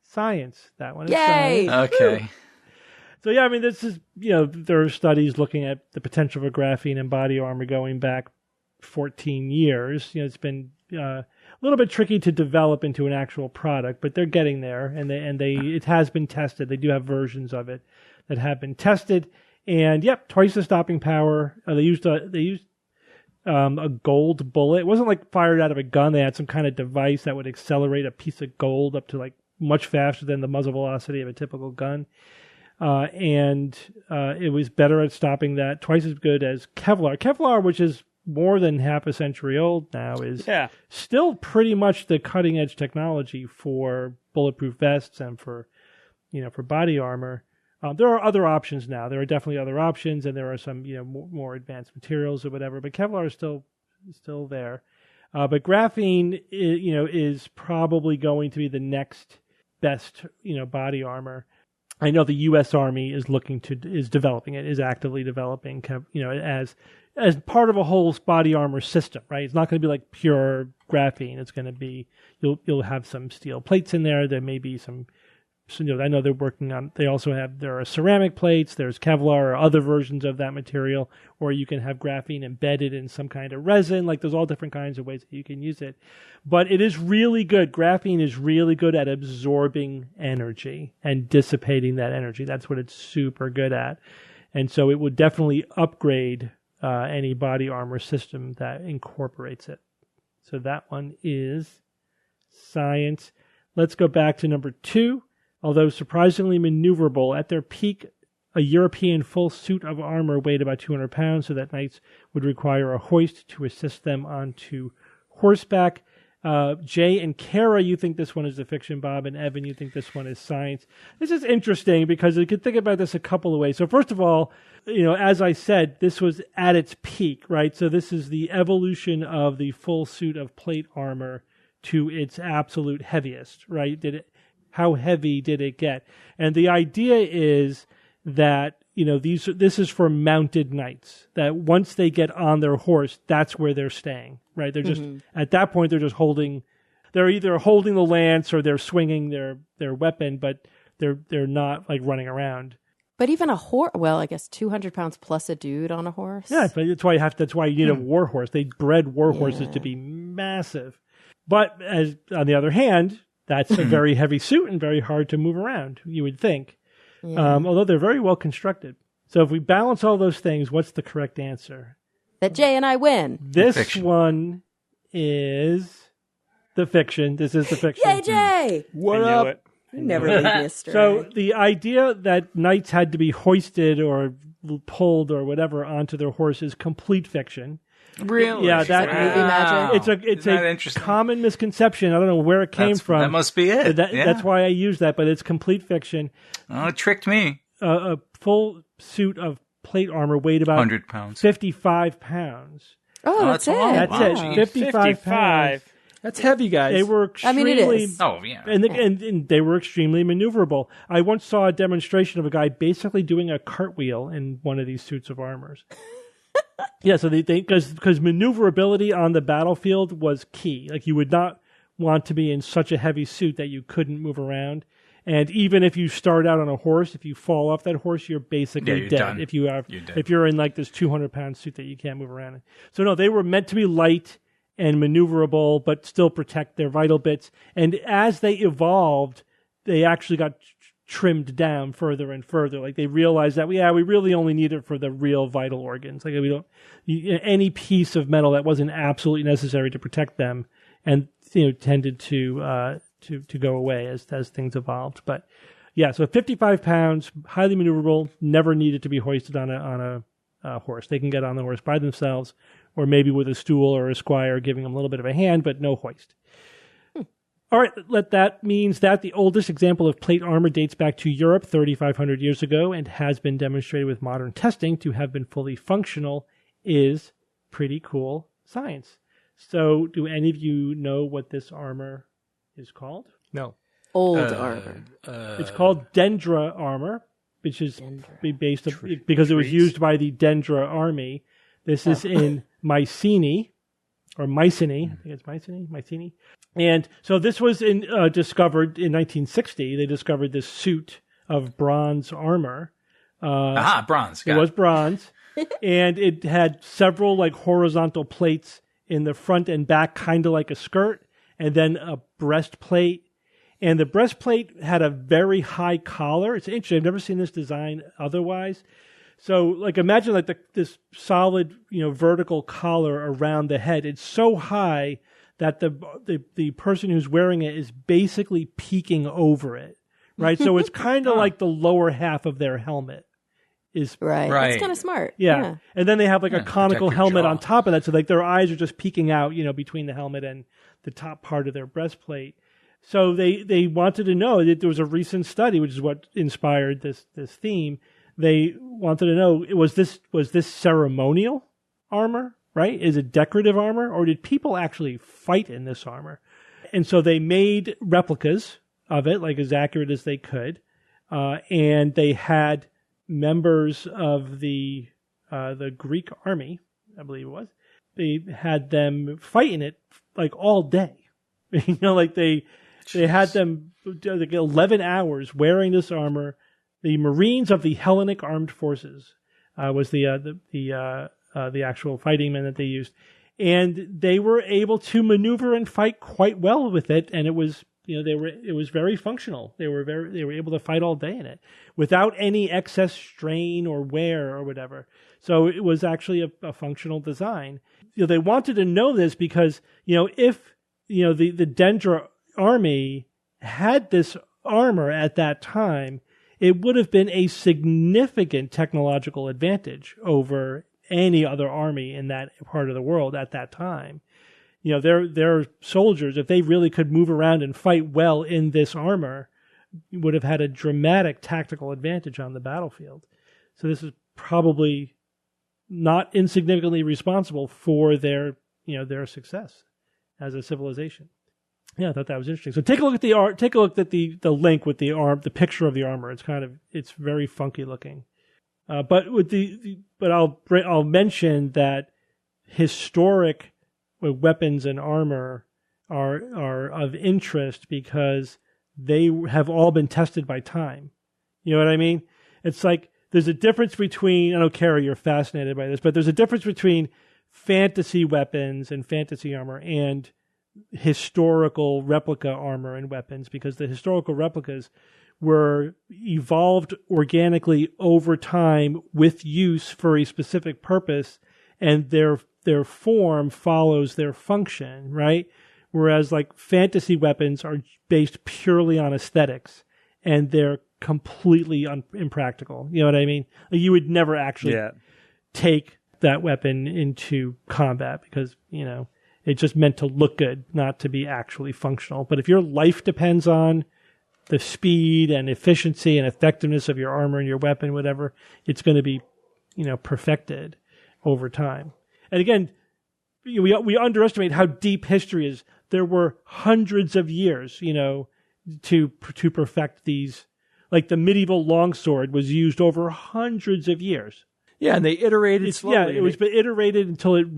science. That one is Yay! science. Okay. So, yeah, I mean, this is, there are studies looking at the potential for graphene and body armor going back 14 years. It's been a little bit tricky to develop into an actual product, but they're getting there, and it has been tested. They do have versions of it that have been tested, and twice the stopping power. They used a gold bullet. It wasn't fired out of a gun. They had some kind of device that would accelerate a piece of gold up to much faster than the muzzle velocity of a typical gun. And it was better at stopping that, twice as good as Kevlar. Kevlar, which is more than half a century old now, is still pretty much the cutting edge technology for bulletproof vests and for body armor. There are other options now. There are definitely other options, and there are some more advanced materials or whatever. But Kevlar is still there. But graphene, is probably going to be the next best body armor. I know the U.S. Army is developing it, is actively developing, as part of a whole body armor system, right? It's not going to be pure graphene. It's going to be, you'll have some steel plates in there. There may be some, I know they're working on, there are ceramic plates, there's Kevlar or other versions of that material, or you can have graphene embedded in some kind of resin. There's all different kinds of ways that you can use it. But it is really good. Graphene is really good at absorbing energy and dissipating that energy. That's what it's super good at. And so it would definitely upgrade any body armor system that incorporates it. So that one is science. Let's go back to number 2. Although surprisingly maneuverable, at their peak, a European full suit of armor weighed about 200 pounds, so that knights would require a hoist to assist them onto horseback. Jay and Kara, you think this one is a fiction, Bob, and Evan, you think this one is science. This is interesting because you could think about this a couple of ways. So first of all, as I said, this was at its peak, right? So this is the evolution of the full suit of plate armor to its absolute heaviest, right? How heavy did it get? And the idea is that, this is for mounted knights, that once they get on their horse, that's where they're staying, right? They're just, at that point, they're either holding the lance or they're swinging their weapon, but they're not running around. But even a horse, well, I guess 200 pounds plus a dude on a horse. Yeah, but that's why you need a war horse. They bred war horses to be massive. But on the other hand, that's a very heavy suit and very hard to move around, you would think. Yeah. Although they're very well constructed. So if we balance all those things, what's the correct answer? That Jay and I win. This one is the fiction. This is the fiction. Yay, Jay! What up? You never leave me astray. So the idea that knights had to be hoisted or pulled or whatever onto their horse is complete fiction. Really? Yeah, that movie magic. It's a common misconception. I don't know where it came from. That must be it. That's why I use that, but it's complete fiction. Oh, it tricked me. A full suit of plate armor weighed about 100 pounds. 55 pounds. Oh, that's it. That's Wow. it. 55 pounds. That's heavy, guys. They were extremely, it is. Oh, yeah. and they were extremely maneuverable. I once saw a demonstration of a guy basically doing a cartwheel in one of these suits of armors. Yeah, so because maneuverability on the battlefield was key. Like, you would not want to be in such a heavy suit that you couldn't move around. And even if you start out on a horse, if you fall off that horse, you're basically dead. Done. If you're in like this 200-pound suit that you can't move around in. So no, they were meant to be light and maneuverable, but still protect their vital bits. And as they evolved, they actually got trimmed down further and further. Like, they realized that we really only need it for the real vital organs. Like, we don't any piece of metal that wasn't absolutely necessary to protect them, and tended to go away as things evolved. But yeah, so 55 pounds, highly maneuverable, never needed to be hoisted on a horse. They can get on the horse by themselves, or maybe with a stool or a squire giving them a little bit of a hand, but no hoist. All right, that means that the oldest example of plate armor dates back to Europe 3,500 years ago and has been demonstrated with modern testing to have been fully functional is pretty cool science. So do any of you know what this armor is called? No. Old armor. It's called Dendra armor, which is based because it was used by the Dendra army. This is in Mycenae, or Mycenae. I think it's Mycenae. And so this was discovered in 1960. They discovered this suit of bronze armor. Bronze. It was bronze. And it had several like horizontal plates in the front and back, kind of like a skirt, and then a breastplate. And the breastplate had a very high collar. It's interesting. I've never seen this design otherwise. So, like, imagine like this solid, vertical collar around the head. It's so high that the person who's wearing it is basically peeking over it, right? So it's kind of like the lower half of their helmet is right. That's kind of smart. Yeah. And then they have like a conical helmet on top of that, so like their eyes are just peeking out, between the helmet and the top part of their breastplate. So they wanted to know that there was a recent study, which is what inspired this theme. They wanted to know, was this ceremonial armor, right? Is it decorative armor, or did people actually fight in this armor? And so they made replicas of it, like as accurate as they could, and they had members of the Greek army, I believe it was. They had them fight in it like all day. Like they had them like 11 hours wearing this armor. The Marines of the Hellenic Armed Forces was the actual fighting men that they used, and they were able to maneuver and fight quite well with it. And it was it was very functional. They were able to fight all day in it without any excess strain or wear or whatever. So it was actually a functional design. They wanted to know this because if the Dendra army had this armor at that time, it would have been a significant technological advantage over any other army in that part of the world at that time. Their soldiers, if they really could move around and fight well in this armor, would have had a dramatic tactical advantage on the battlefield. So this is probably not insignificantly responsible for their success as a civilization. Yeah, I thought that was interesting. So take a look at the art. Take a look at the link with the picture of the armor. It's very funky looking. But I'll mention that historic weapons and armor are of interest because they have all been tested by time. You know what I mean? It's like there's a difference between, I know, Carrie, you're fascinated by this, but there's a difference between fantasy weapons and fantasy armor and historical replica armor and weapons, because the historical replicas were evolved organically over time with use for a specific purpose, and their form follows their function, right? Whereas like fantasy weapons are based purely on aesthetics, and they're completely impractical. You know what I mean? Like, you would never actually take that weapon into combat because, it just meant to look good, not to be actually functional. But if your life depends on the speed and efficiency and effectiveness of your armor and your weapon, whatever, it's going to be, perfected over time. And again, we underestimate how deep history is. There were hundreds of years, to perfect these. Like the medieval longsword was used over hundreds of years. Yeah, and they iterated slowly. Yeah, it was iterated until it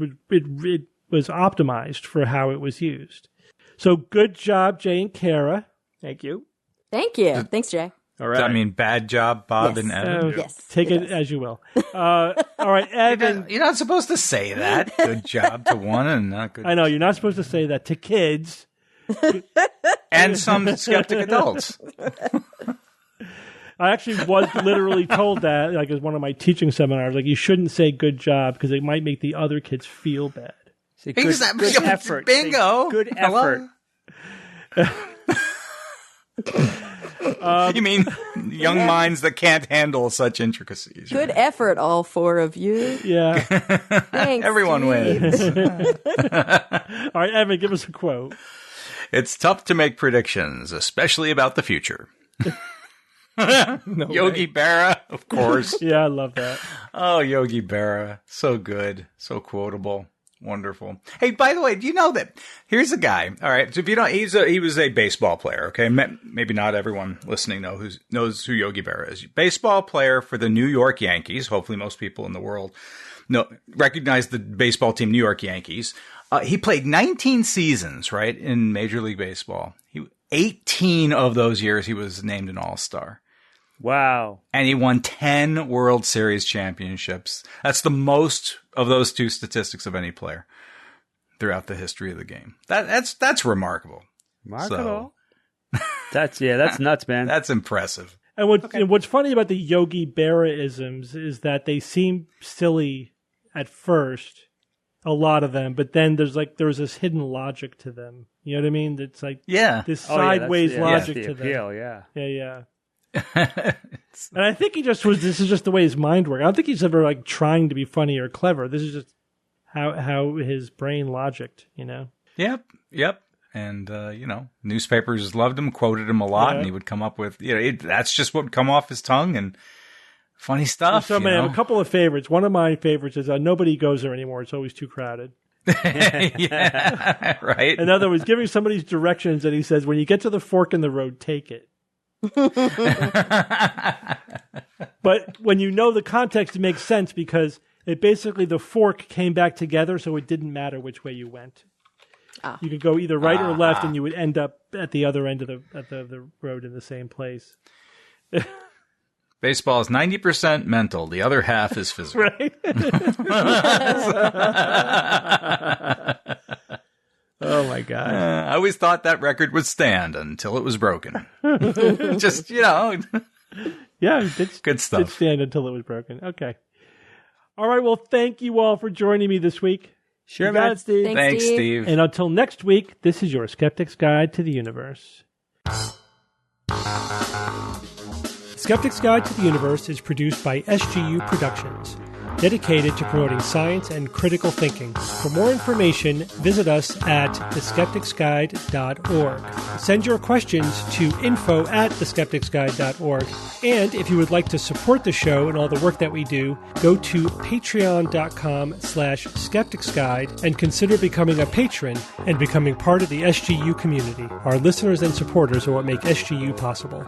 was optimized for how it was used. So good job, Jay and Kara. Thank you. Thank you. Thanks, Jay. All right. Does that mean bad job, Bob and Evan? Yes. Take it as you will. All right, Evan. You're not supposed to say that. Good job to one and not good. I know, you're not supposed to say that to kids. And some skeptic adults. I actually was literally told that, like, as one of my teaching seminars, like, you shouldn't say good job because it might make the other kids feel bad. Say good effort. Bingo. Say good effort. You mean young minds that can't handle such intricacies? Good effort, all four of you. Yeah. Thanks, Everyone Steve. wins. All right, Evan, give us a quote. It's tough to make predictions, especially about the future. Yogi Berra, of course. Yeah, I love that. Oh, Yogi Berra. So good. So quotable. Wonderful. Hey, by the way, do you know that here's a guy. All right. So if you don't, he was a baseball player. Okay. Maybe not everyone listening knows who Yogi Berra is. Baseball player for the New York Yankees. Hopefully most people in the world recognize the baseball team, New York Yankees. He played 19 seasons, right, in Major League Baseball. 18 of those years, he was named an All-Star. Wow. And he won 10 World Series championships. That's the most of those two statistics of any player throughout the history of the game. That's remarkable. Remarkable. So, that's nuts, man. That's impressive. And what's funny about the Yogi Berra-isms is that they seem silly at first, a lot of them, but then there's this hidden logic to them. You know what I mean? It's like this sideways logic to appeal, them. Yeah. And I think this is just the way his mind works. I don't think he's ever like trying to be funny or clever. This is just how his brain logicked, Yep. And, newspapers loved him, quoted him a lot, and he would come up with, that's just what would come off his tongue and funny stuff. So, man, I have a couple of favorites. One of my favorites is nobody goes there anymore. It's always too crowded. Yeah, right. In other words, giving somebody directions, and he says, when you get to the fork in the road, take it. But when you know the context, it makes sense because the fork came back together, so it didn't matter which way you went. You could go either right or left, and you would end up at the other end of the road in the same place. Baseball is 90% mental. The other half is physical. Right? Oh, my God. I always thought that record would stand until it was broken. Just, Yeah, it's good stuff. It did stand until it was broken. Okay. All right, well, thank you all for joining me this week. Sure, man. Steve. Thanks, Steve. And until next week, this is your Skeptic's Guide to the Universe. Skeptic's Guide to the Universe is produced by SGU Productions, dedicated to promoting science and critical thinking. For more information, visit us at theskepticsguide.org. Send your questions to info@theskepticsguide.org. And if you would like to support the show and all the work that we do, go to patreon.com/skepticsguide and consider becoming a patron and becoming part of the SGU community. Our listeners and supporters are what make SGU possible.